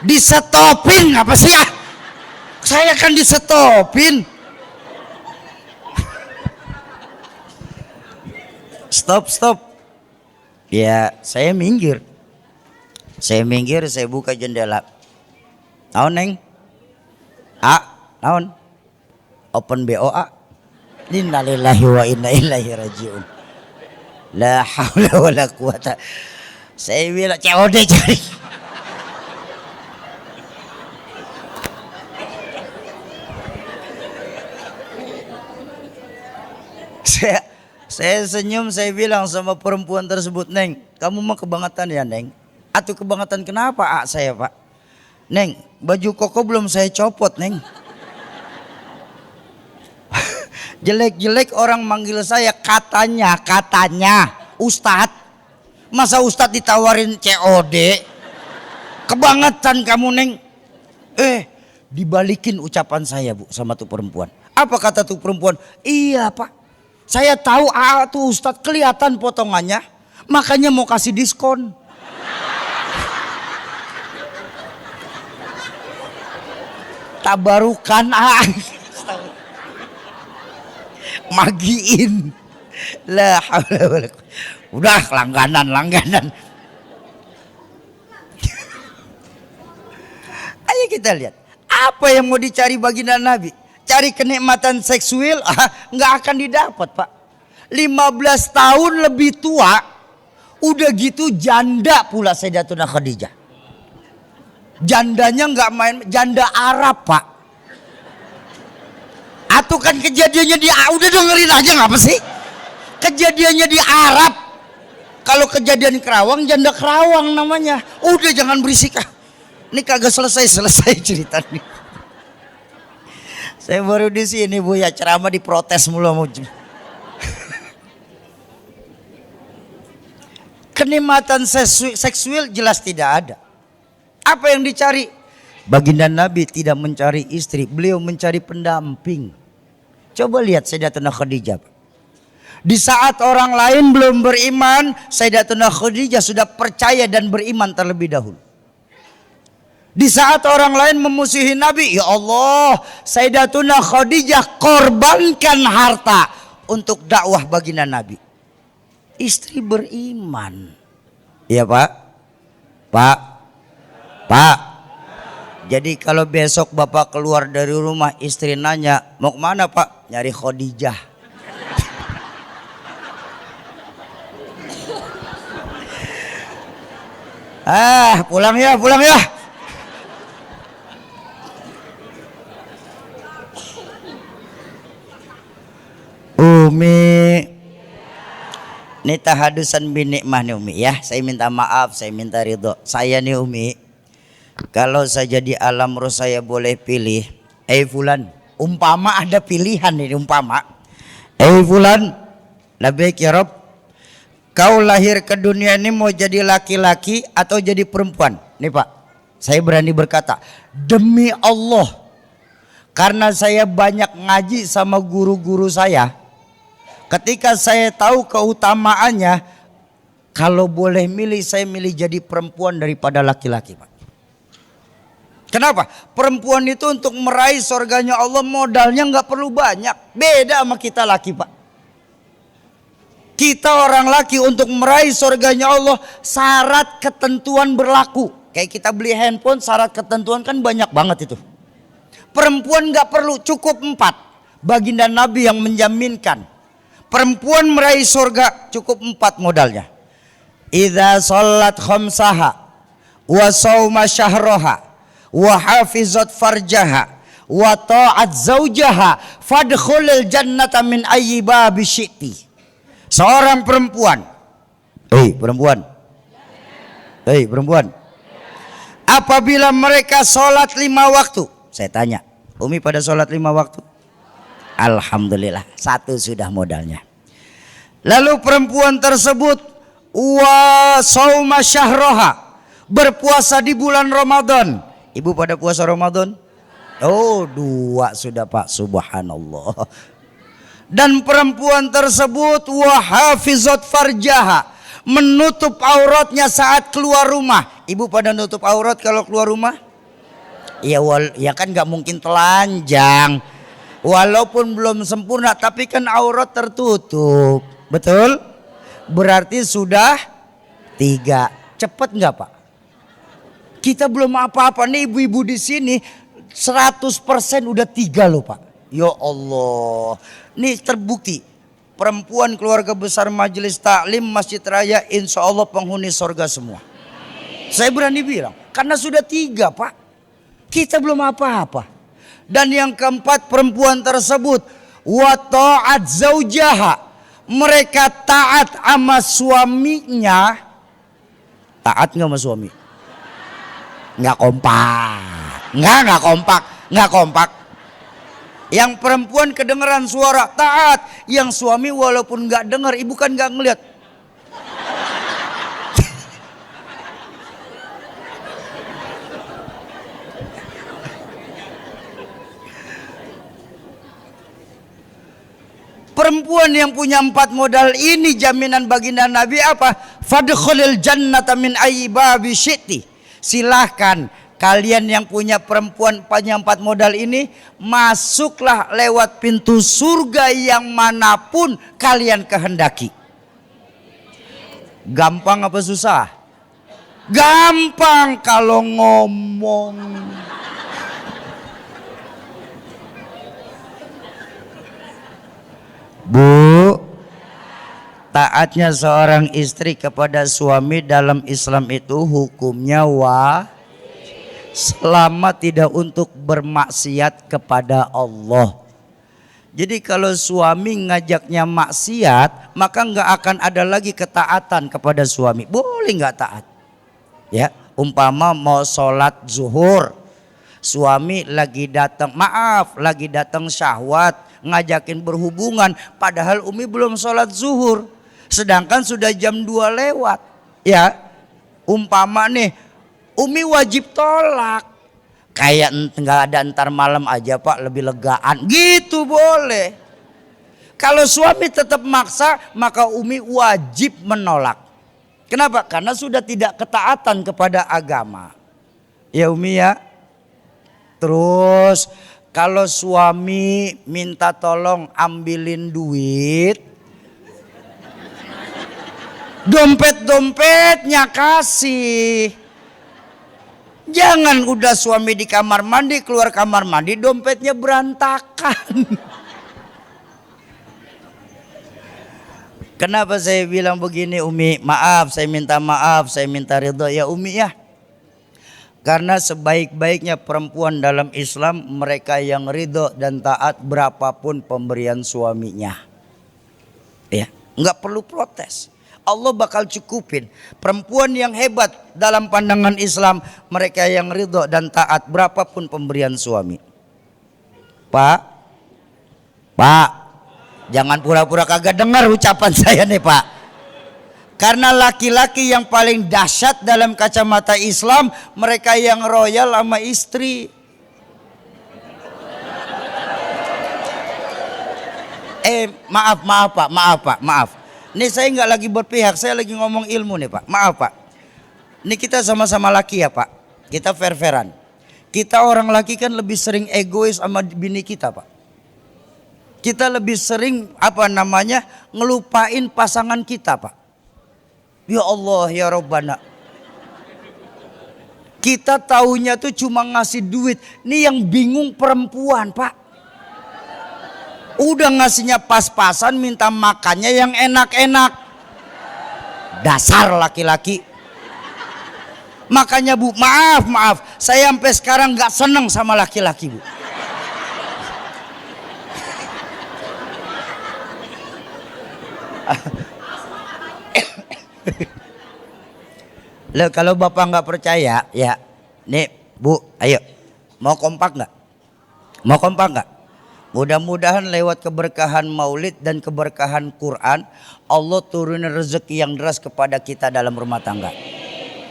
Disetopin apa sih ya? Saya kan disetopin. Stop. Ya saya minggir. Saya buka jendela. Naon neng? Naon? Open BOA. Innalillahi wa inna ilaihi rajiun. La haula wala quwata. Saya bilang COD cari. Saya senyum, saya bilang sama perempuan tersebut, Neng, kamu mah kebangetan ya Neng? Atuh kebangetan kenapa saya Pak? Neng, baju koko belum saya copot Neng. Jelek-jelek orang manggil saya katanya Ustadz. Masa Ustadz ditawarin COD? Kebangetan kamu Neng. Dibalikin ucapan saya Bu sama tuh perempuan. Apa kata tuh perempuan? Iya Pak, saya tahu tuh Ustadz kelihatan potongannya, makanya mau kasih diskon. Tabarukan magiin. La haula wala quwwata. Udah langganan. Ayo kita lihat apa yang mau dicari baginda Nabi. Cari kenikmatan seksual nggak akan didapat Pak. 15 tahun lebih tua, udah gitu janda pula Sayyidatuna Khadijah. Jandanya nggak main, janda Arab Pak. Atau kan kejadiannya di, udah dengerin aja ngapa sih? Kejadiannya di Arab. Kalau kejadian Kerawang, janda Kerawang namanya. Udah jangan berisik Ini kagak selesai cerita nih. Saya baru di sini Bu ya, ceramah diprotes mulu mau. Kenikmatan seksual jelas tidak ada. Apa yang dicari? Baginda Nabi tidak mencari istri, beliau mencari pendamping. Coba lihat Sayyidatuna Khadijah. Di saat orang lain belum beriman, Sayyidatuna Khadijah sudah percaya dan beriman terlebih dahulu. Di saat orang lain memusuhi Nabi, ya Allah, Sayyidatuna Khadijah korbankan harta untuk dakwah baginda Nabi. Istri beriman. Iya Pak. Jadi kalau besok Bapak keluar dari rumah, istri nanya, mau kemana Pak? Nyari Khadijah. Pulang ya. Umi, ini tahadusan binikmah nih Umi ya. Saya minta maaf, saya minta ridho. Saya nih Umi, kalau saya di alam roh saya boleh pilih, Fulan, umpama ada pilihan ini umpama, Fulan, Labbaik ya Rabb. Kau lahir ke dunia ini mau jadi laki-laki atau jadi perempuan? Nih Pak, saya berani berkata, demi Allah, karena saya banyak ngaji sama guru-guru saya. Ketika saya tahu keutamaannya, kalau boleh milih, saya milih jadi perempuan daripada laki-laki Pak. Kenapa? Perempuan itu untuk meraih surganya Allah modalnya nggak perlu banyak. Beda sama kita laki Pak. Kita orang laki untuk meraih surganya Allah syarat ketentuan berlaku. Kayak kita beli handphone syarat ketentuan kan banyak banget itu. Perempuan nggak perlu, cukup 4. Baginda Nabi yang menjaminkan. Perempuan meraih surga cukup 4 modalnya. Idza shollat khamsaha wa shauma syahraha wa hafizat farjaha wa ta'at zaujaha fadkhulil jannata min ayyi babi syi'ti. Seorang perempuan, perempuan, apabila mereka sholat 5 waktu, saya tanya, Umi pada sholat 5 waktu? Alhamdulillah, 1 sudah modalnya. Lalu perempuan tersebut wa shauma syahraha, berpuasa di bulan Ramadan. Ibu pada puasa Ramadan? Oh 2 sudah Pak, subhanallah. Dan perempuan tersebut wahafizat farjaha, menutup auratnya saat keluar rumah. Ibu pada nutup aurat kalau keluar rumah? Ya kan nggak mungkin telanjang. Walaupun belum sempurna tapi kan aurat tertutup. Betul? Berarti sudah 3. Cepet nggak Pak? Kita belum apa-apa nih ibu-ibu di sini 100% udah 3 loh Pak. Ya Allah, ini terbukti perempuan keluarga besar Majelis Taklim Masjid Raya insya Allah penghuni surga semua. Saya berani bilang karena sudah 3 Pak, kita belum apa-apa. Dan yang keempat, perempuan tersebut wa ta'at zaujaha, mereka taat sama suaminya. Taat nggak sama suami? Nggak kompak. Yang perempuan kedengeran suara taat, yang suami walaupun nggak dengar, ibu kan nggak ngeliat. Perempuan yang punya 4 modal ini jaminan baginda Nabi apa? Fadkhulil jannata min ayyi babi syi'ti. Silahkan kalian yang punya perempuan punya 4 modal ini, masuklah lewat pintu surga yang manapun kalian kehendaki. Gampang apa susah? Gampang kalau ngomong. Bu, taatnya seorang istri kepada suami dalam Islam itu hukumnya selama tidak untuk bermaksiat kepada Allah. Jadi kalau suami ngajaknya maksiat, maka nggak akan ada lagi ketaatan kepada suami. Boleh nggak taat? Ya, umpama mau sholat zuhur, suami lagi datang syahwat, ngajakin berhubungan, padahal Umi belum sholat zuhur, sedangkan sudah jam 2 lewat. Ya, umpama nih Umi wajib tolak, kayak nggak ada ntar malam aja Pak, lebih legaan gitu boleh. Kalau suami tetap maksa, maka Umi wajib menolak. Kenapa? Karena sudah tidak ketaatan kepada agama. Ya Umi ya. Terus kalau suami minta tolong ambilin duit, dompetnya kasih. Jangan udah suami di kamar mandi, keluar kamar mandi dompetnya berantakan. Kenapa saya bilang begini Umi? Maaf, saya minta maaf, saya minta ridho ya Umi ya. Karena sebaik-baiknya perempuan dalam Islam mereka yang ridho dan taat berapapun pemberian suaminya. Ya, nggak perlu protes. Allah bakal cukupin. Perempuan yang hebat dalam pandangan Islam mereka yang ridho dan taat berapapun pemberian suami. Pak, Jangan pura-pura kagak dengar ucapan saya nih Pak. Karena laki-laki yang paling dahsyat dalam kacamata Islam, mereka yang royal sama istri. Maaf Pak. Ini saya nggak lagi berpihak, saya lagi ngomong ilmu nih Pak. Maaf Pak. Ini kita sama-sama laki ya Pak. Kita fair-fairan. Kita orang laki kan lebih sering egois sama bini kita Pak. Kita lebih sering ngelupain pasangan kita Pak. Ya Allah ya Rabbana. Kita taunya tuh cuma ngasih duit. Nih yang bingung perempuan Pak. Udah ngasihnya pas-pasan, minta makannya yang enak-enak. Dasar laki-laki. Makanya Bu, maaf. Saya sampai sekarang gak seneng sama laki-laki Bu. Loh, kalau Bapak nggak percaya ya nih Bu, ayo mau kompak nggak? Mudah-mudahan lewat keberkahan maulid dan keberkahan Quran, Allah turunin rezeki yang deras kepada kita dalam rumah tangga.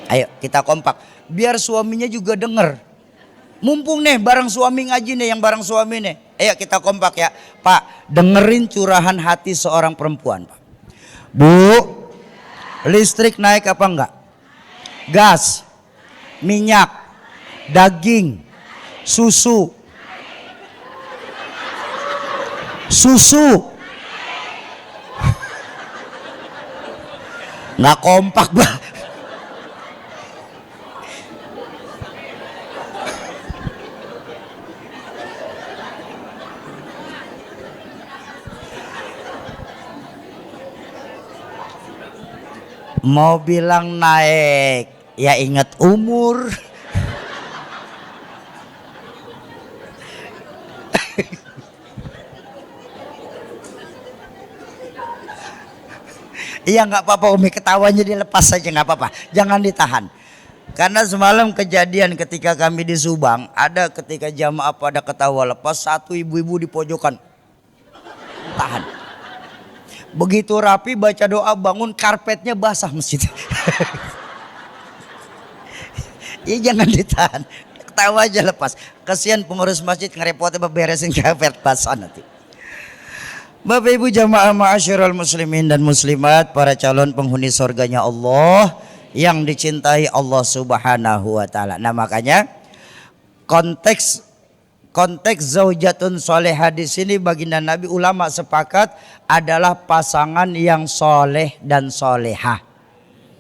Ayo kita kompak biar suaminya juga denger. Mumpung nih bareng suami ngaji nih, yang bareng suami nih, ayo kita kompak ya Pak. Dengerin curahan hati seorang perempuan Pak. Bu, listrik naik apa enggak? Gas, minyak, daging, susu. Nggak kompak Bah. Mau bilang naik, ya ingat umur. Iya nggak apa-apa Umi, ketawanya dilepas saja nggak apa-apa, jangan ditahan. Karena semalam kejadian ketika kami di Subang, ada ketika jamaah pada ketawa lepas, satu ibu-ibu di pojokan tahan. Begitu rapi baca doa bangun, karpetnya basah masjid. Ya jangan ditahan, ketawa aja lepas. Kasihan pengurus masjid ngerepotin beresin karpet basah nanti. Bapak Ibu jamaah ma'asyiral muslimin dan muslimat, para calon penghuni surganya Allah yang dicintai Allah Subhanahu wa taala. Nah, makanya konteks zaujatun solehah di sini baginda Nabi, ulama sepakat adalah pasangan yang soleh dan solehah.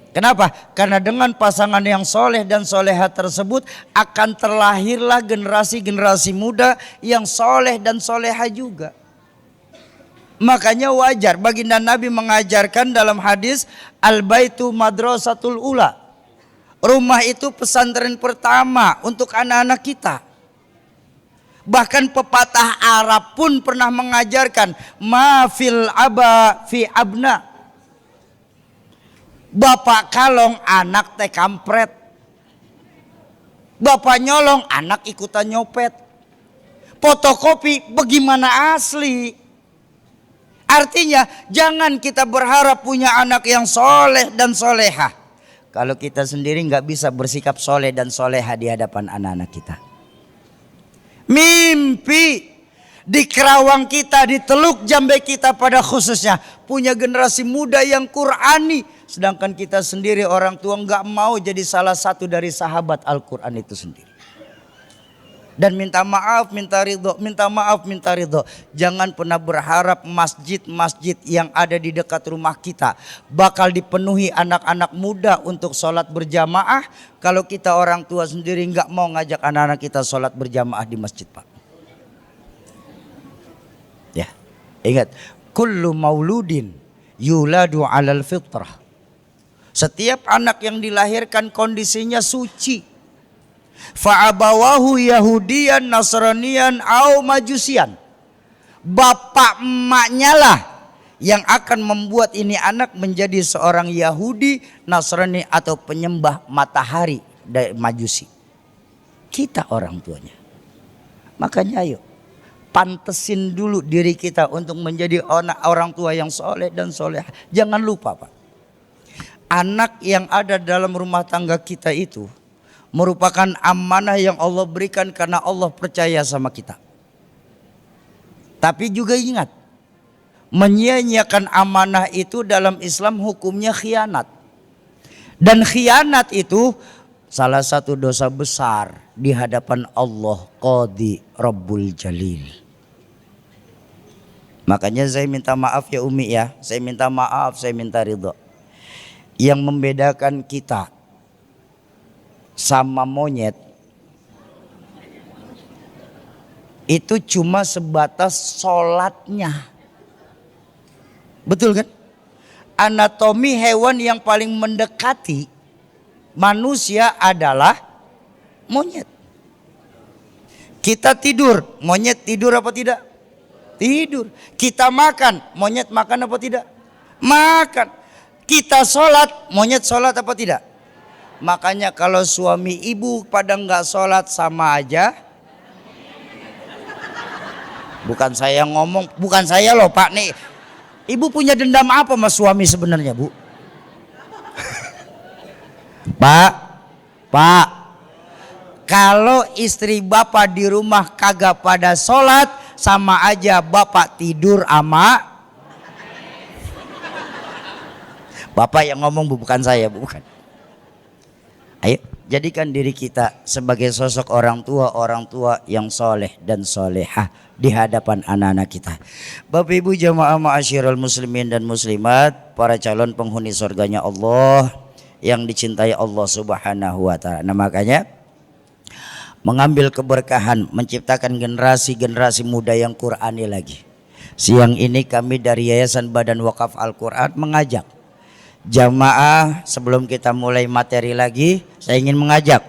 Kenapa? Karena dengan pasangan yang soleh dan solehah tersebut akan terlahirlah generasi muda yang soleh dan solehah juga. Makanya wajar baginda Nabi mengajarkan dalam hadis al-baitu madrasatul ula. Rumah itu pesantren pertama untuk anak-anak kita. Bahkan pepatah Arab pun pernah mengajarkan ma fil aba fi abna. Bapak kalong anak teh kampret. Bapak nyolong anak ikutan nyopet. Fotokopi bagaimana asli? Artinya jangan kita berharap punya anak yang soleh dan solehah kalau kita sendiri nggak bisa bersikap soleh dan solehah di hadapan anak-anak kita. Mimpi di Kerawang kita, di Teluk Jambe kita pada khususnya punya generasi muda yang Qurani, sedangkan kita sendiri orang tua nggak mau jadi salah satu dari sahabat Al-Quran itu sendiri. Dan minta maaf, minta ridho. Jangan pernah berharap masjid-masjid yang ada di dekat rumah kita bakal dipenuhi anak-anak muda untuk sholat berjamaah kalau kita orang tua sendiri nggak mau ngajak anak-anak kita sholat berjamaah di masjid Pak. Ya, ingat, kullu mauludin yuladu alal fitrah. Setiap anak yang dilahirkan kondisinya suci. Fa'abawahu yahudiyan, nasraniyan, au majusian. Bapak emaknya lah yang akan membuat ini anak menjadi seorang Yahudi, Nasrani atau penyembah matahari dari Majusi. Kita orang tuanya. Makanya ayo pantesin dulu diri kita untuk menjadi orang tua yang soleh dan soleh. Jangan lupa Pak, anak yang ada dalam rumah tangga kita itu merupakan amanah yang Allah berikan karena Allah percaya sama kita. Tapi juga ingat, menyia-nyiakan amanah itu dalam Islam hukumnya khianat. Dan khianat itu salah satu dosa besar di hadapan Allah Qadi Rabbul Jalil. Makanya saya minta maaf ya Umi ya, saya minta maaf, saya minta ridho. Yang membedakan kita sama monyet itu cuma sebatas sholatnya. Betul kan? Anatomi hewan yang paling mendekati manusia adalah monyet. Kita tidur, monyet tidur apa tidak? Tidur. Kita makan, monyet makan apa tidak? Makan. Kita sholat, monyet sholat apa tidak? Makanya kalau suami ibu pada nggak sholat sama aja. Bukan saya ngomong, bukan saya loh Pak nih. Ibu punya dendam apa sama suami sebenarnya Bu? Pak, kalau istri bapak di rumah kagak pada sholat, sama aja bapak tidur ama. Bapak yang ngomong Bu, bukan saya Bu, bukan. Ayo jadikan diri kita sebagai sosok orang tua yang soleh dan solehah di hadapan anak-anak kita. Bapak Ibu jamaah ma'asyiral muslimin dan muslimat, para calon penghuni surganya Allah yang dicintai Allah Subhanahu wa taala. Nah, makanya mengambil keberkahan, menciptakan generasi-generasi muda yang Qur'ani lagi. Siang ini kami dari Yayasan Badan Wakaf Al-Quran mengajak jamaah, sebelum kita mulai materi lagi, saya ingin mengajak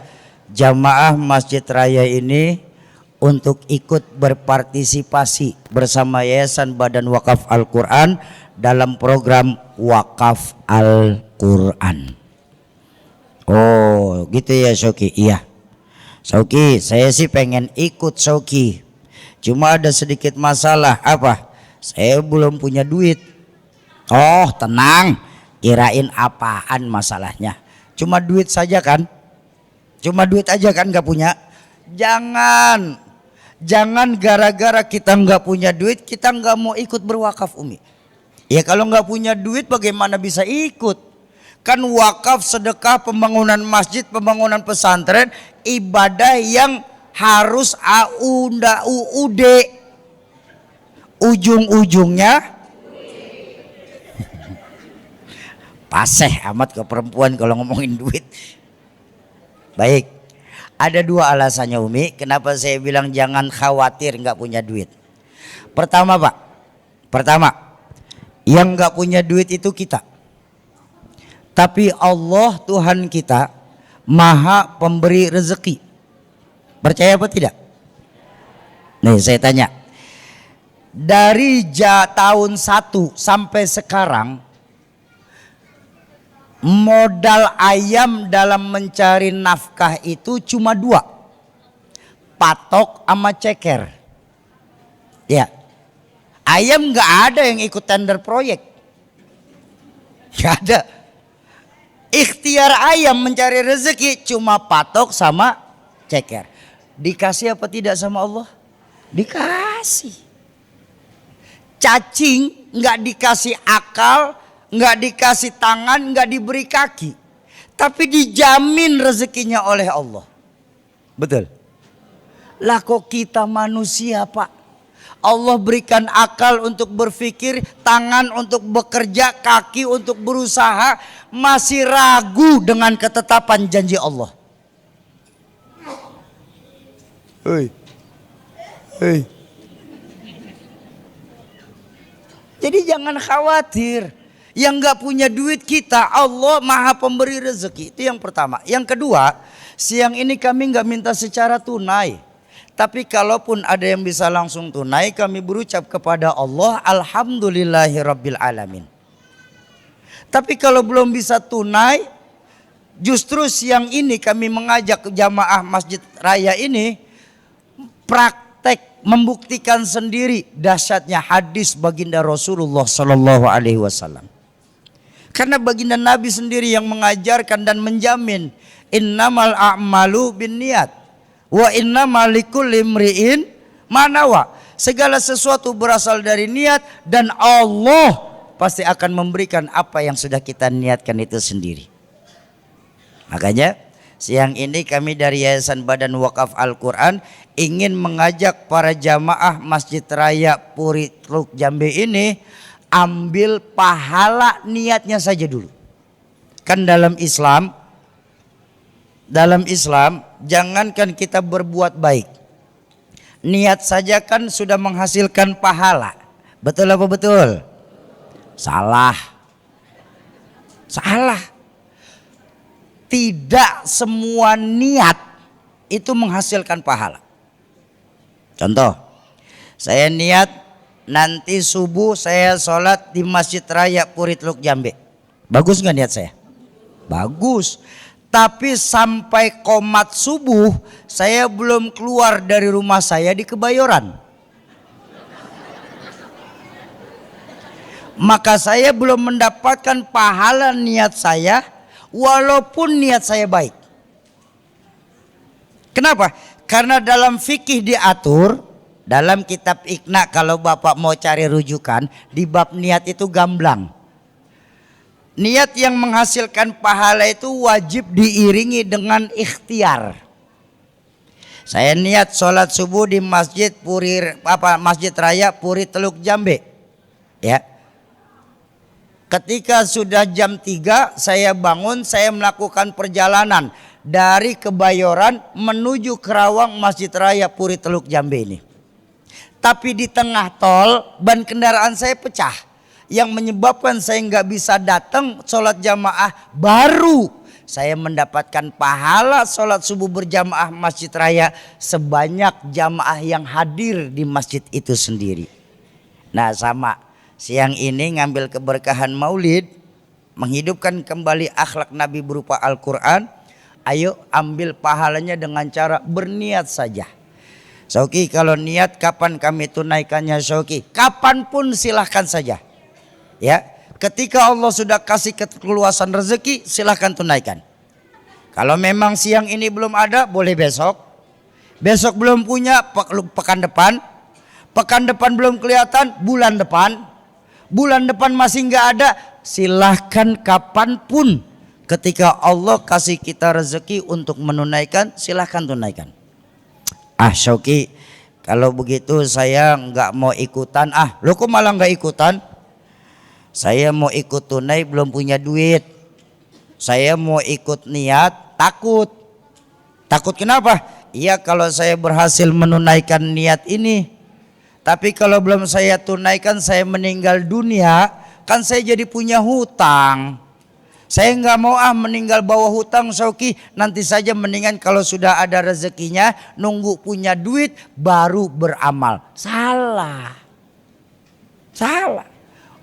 jamaah Masjid Raya ini untuk ikut berpartisipasi bersama Yayasan Badan Wakaf Al-Quran dalam program Wakaf Al-Quran. Oh gitu ya Shoki? Iya Shoki, saya sih pengen ikut Shoki, cuma ada sedikit masalah. Apa? Saya belum punya duit. Oh tenang, kirain apaan masalahnya? Cuma duit saja kan? Cuma duit aja kan gak punya? Jangan gara-gara kita nggak punya duit kita nggak mau ikut berwakaf Umi. Ya kalau nggak punya duit bagaimana bisa ikut? Kan wakaf, sedekah, pembangunan masjid, pembangunan pesantren, ibadah yang harus AUD, ujung-ujungnya paseh amat ke perempuan kalau ngomongin duit. Baik. Ada dua alasannya Umi, kenapa saya bilang jangan khawatir nggak punya duit. Pertama Pak, yang nggak punya duit itu kita. Tapi Allah Tuhan kita Maha Pemberi rezeki. Percaya apa tidak? Nih saya tanya, dari tahun 1 sampai sekarang modal ayam dalam mencari nafkah itu cuma 2, patok sama ceker. Ya, ayam nggak ada yang ikut tender proyek, nggak ada. Ikhtiar ayam mencari rezeki cuma patok sama ceker. Dikasih apa tidak sama Allah? Dikasih. Cacing nggak dikasih akal, nggak dikasih tangan, nggak diberi kaki, tapi dijamin rezekinya oleh Allah. Betul. Lah kok kita manusia Pak, Allah berikan akal untuk berpikir, tangan untuk bekerja, kaki untuk berusaha, masih ragu dengan ketetapan janji Allah. Jadi jangan khawatir. Yang gak punya duit kita, Allah Maha Pemberi rezeki. Itu yang pertama. Yang kedua, siang ini kami gak minta secara tunai. Tapi kalaupun ada yang bisa langsung tunai, kami berucap kepada Allah, Alhamdulillahirabbil alamin. Tapi kalau belum bisa tunai, justru siang ini kami mengajak jamaah Masjid Raya ini praktek membuktikan sendiri dahsyatnya hadis baginda Rasulullah Sallallahu Alaihi Wasallam. Karena baginda Nabi sendiri yang mengajarkan dan menjamin innamal a'malu binniyat wa innamal likulli imri'in ma nawa. Segala sesuatu berasal dari niat dan Allah pasti akan memberikan apa yang sudah kita niatkan itu sendiri. Makanya siang ini kami dari Yayasan Badan Wakaf Al-Quran ingin mengajak para jamaah Masjid Raya Puri Teluk Jambe ini ambil pahala niatnya saja dulu. Kan dalam Islam jangankan kita berbuat baik, niat saja kan sudah menghasilkan pahala. Betul apa betul? Salah. Tidak semua niat itu menghasilkan pahala. Contoh, saya niat nanti subuh saya sholat di Masjid Raya Puri Teluk Jambe. Bagus nggak niat saya? Bagus. Tapi sampai qomat subuh saya belum keluar dari rumah saya di Kebayoran. Maka saya belum mendapatkan pahala niat saya walaupun niat saya baik. Kenapa? Karena dalam fikih diatur, dalam kitab Iqna kalau Bapak mau cari rujukan, di bab niat itu gamblang. Niat yang menghasilkan pahala itu wajib diiringi dengan ikhtiar. Saya niat sholat subuh di Masjid Raya Puri Teluk Jambe. Ya. Ketika sudah jam 3 saya bangun, saya melakukan perjalanan dari Kebayoran menuju Kerawang Masjid Raya Puri Teluk Jambe ini. Tapi di tengah tol ban kendaraan saya pecah, yang menyebabkan saya nggak bisa datang sholat jamaah. Baru saya mendapatkan pahala sholat subuh berjamaah Masjid Raya sebanyak jamaah yang hadir di masjid itu sendiri. Nah sama siang ini ngambil keberkahan maulid, menghidupkan kembali akhlak Nabi berupa Al-Quran. Ayo ambil pahalanya dengan cara berniat saja. Syauki, kalau niat kapan kami tunaikannya Syauki? Kapanpun silahkan saja. Ya, ketika Allah sudah kasih keluasan rezeki silahkan tunaikan. Kalau memang siang ini belum ada, boleh besok. Besok belum punya, pekan depan. Pekan depan belum kelihatan, bulan depan. Bulan depan masih nggak ada, silahkan kapanpun. Ketika Allah kasih kita rezeki untuk menunaikan, silahkan tunaikan. Syauki, kalau begitu saya nggak mau ikutan. Lo kok malah nggak ikutan? Saya mau ikut tunai belum punya duit. Saya mau ikut niat takut. Takut kenapa? Iya, kalau saya berhasil menunaikan niat ini, tapi kalau belum saya tunaikan saya meninggal dunia, kan saya jadi punya hutang. Saya nggak mau meninggal bawa hutang Syauki. Nanti saja mendingan kalau sudah ada rezekinya, nunggu punya duit baru beramal. Salah.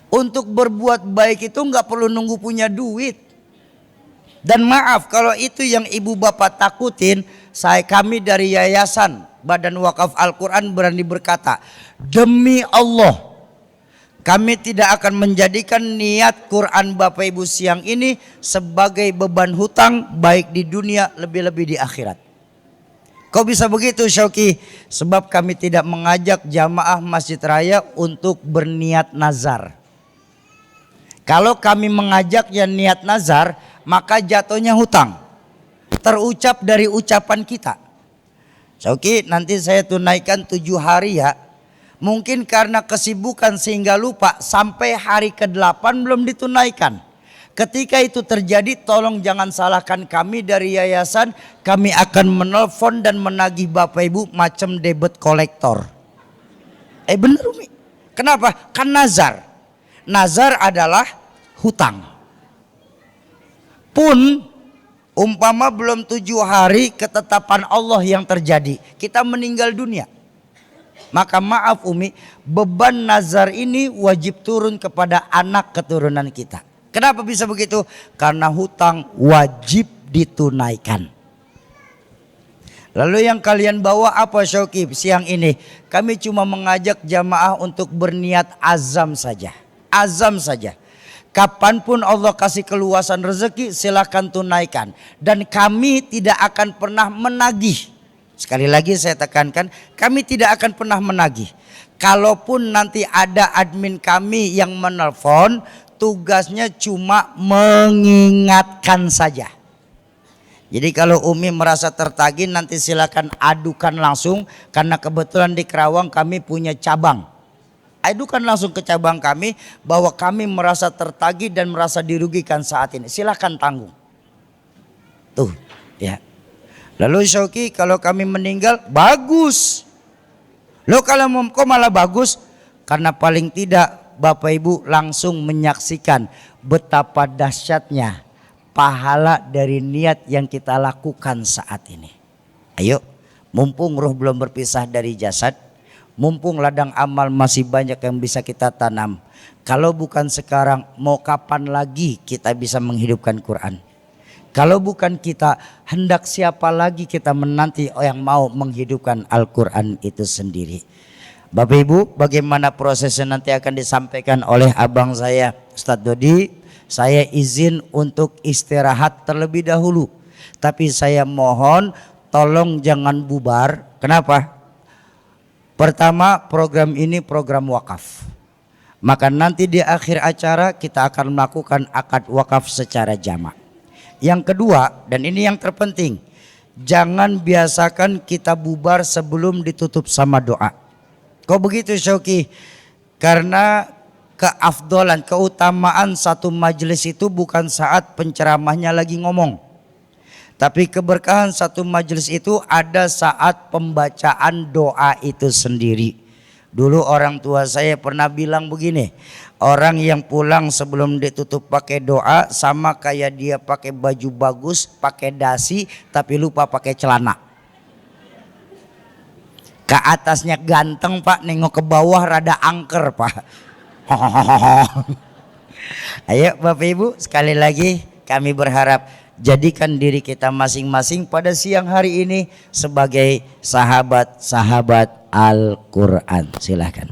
Untuk berbuat baik itu nggak perlu nunggu punya duit. Dan maaf kalau itu yang ibu bapak takutin, kami dari Yayasan Badan Wakaf Al-Quran berani berkata, demi Allah, kami tidak akan menjadikan niat Quran Bapak Ibu siang ini sebagai beban hutang baik di dunia lebih-lebih di akhirat. Kok bisa begitu Syauki? Sebab kami tidak mengajak jamaah Masjid Raya untuk berniat nazar. Kalau kami mengajaknya niat nazar, maka jatuhnya hutang. Terucap dari ucapan kita. Syauki, nanti saya tunaikan 7 hari ya. Mungkin karena kesibukan sehingga lupa, sampai hari ke-8 belum ditunaikan. Ketika itu terjadi, tolong jangan salahkan kami dari yayasan. Kami akan menelpon dan menagih Bapak Ibu macam debit kolektor. Bener Umi. Kenapa? Kan nazar. Nazar adalah hutang. Pun umpama belum 7 hari ketetapan Allah yang terjadi, kita meninggal dunia. Maka maaf Umi, beban nazar ini wajib turun kepada anak keturunan kita. Kenapa bisa begitu? Karena hutang wajib ditunaikan. Lalu yang kalian bawa apa Syauki siang ini? Kami cuma mengajak jamaah untuk berniat azam saja. Azam saja. Kapanpun Allah kasih keluasan rezeki silakan tunaikan. Dan kami tidak akan pernah menagih. Sekali lagi saya tekankan, kami tidak akan pernah menagih. Kalaupun nanti ada admin kami yang menelpon, tugasnya cuma mengingatkan saja. Jadi kalau Umi merasa tertagih nanti silakan adukan langsung, karena kebetulan di Kerawang kami punya cabang. Adukan langsung ke cabang kami bahwa kami merasa tertagih dan merasa dirugikan saat ini. Silakan tanggung. Tuh, ya. Lalu Syauki, kalau kami meninggal bagus. Lo kalau kok malah bagus? Karena paling tidak Bapak Ibu langsung menyaksikan betapa dahsyatnya pahala dari niat yang kita lakukan saat ini. Ayo, mumpung ruh belum berpisah dari jasad, mumpung ladang amal masih banyak yang bisa kita tanam. Kalau bukan sekarang, mau kapan lagi kita bisa menghidupkan Quran? Kalau bukan kita, hendak siapa lagi kita menanti yang mau menghidupkan Al-Quran itu sendiri? Bapak Ibu, bagaimana prosesnya nanti akan disampaikan oleh abang saya, Ustadz Dodi. Saya izin untuk istirahat terlebih dahulu. Tapi saya mohon tolong jangan bubar. Kenapa? Pertama, program ini program wakaf. Maka nanti di akhir acara kita akan melakukan akad wakaf secara jamak. Yang kedua, dan ini yang terpenting, jangan biasakan kita bubar sebelum ditutup sama doa. Kok begitu Syauki? Karena keafdolan, keutamaan satu majelis itu bukan saat penceramahnya lagi ngomong. Tapi keberkahan satu majelis itu ada saat pembacaan doa itu sendiri. Dulu orang tua saya pernah bilang begini, orang yang pulang sebelum ditutup pakai doa sama kayak dia pakai baju bagus, pakai dasi tapi lupa pakai celana. Ke atasnya ganteng Pak, nengok ke bawah rada angker Pak. Ayo Bapak Ibu, sekali lagi kami berharap jadikan diri kita masing-masing pada siang hari ini sebagai sahabat-sahabat Al-Quran. Silahkan.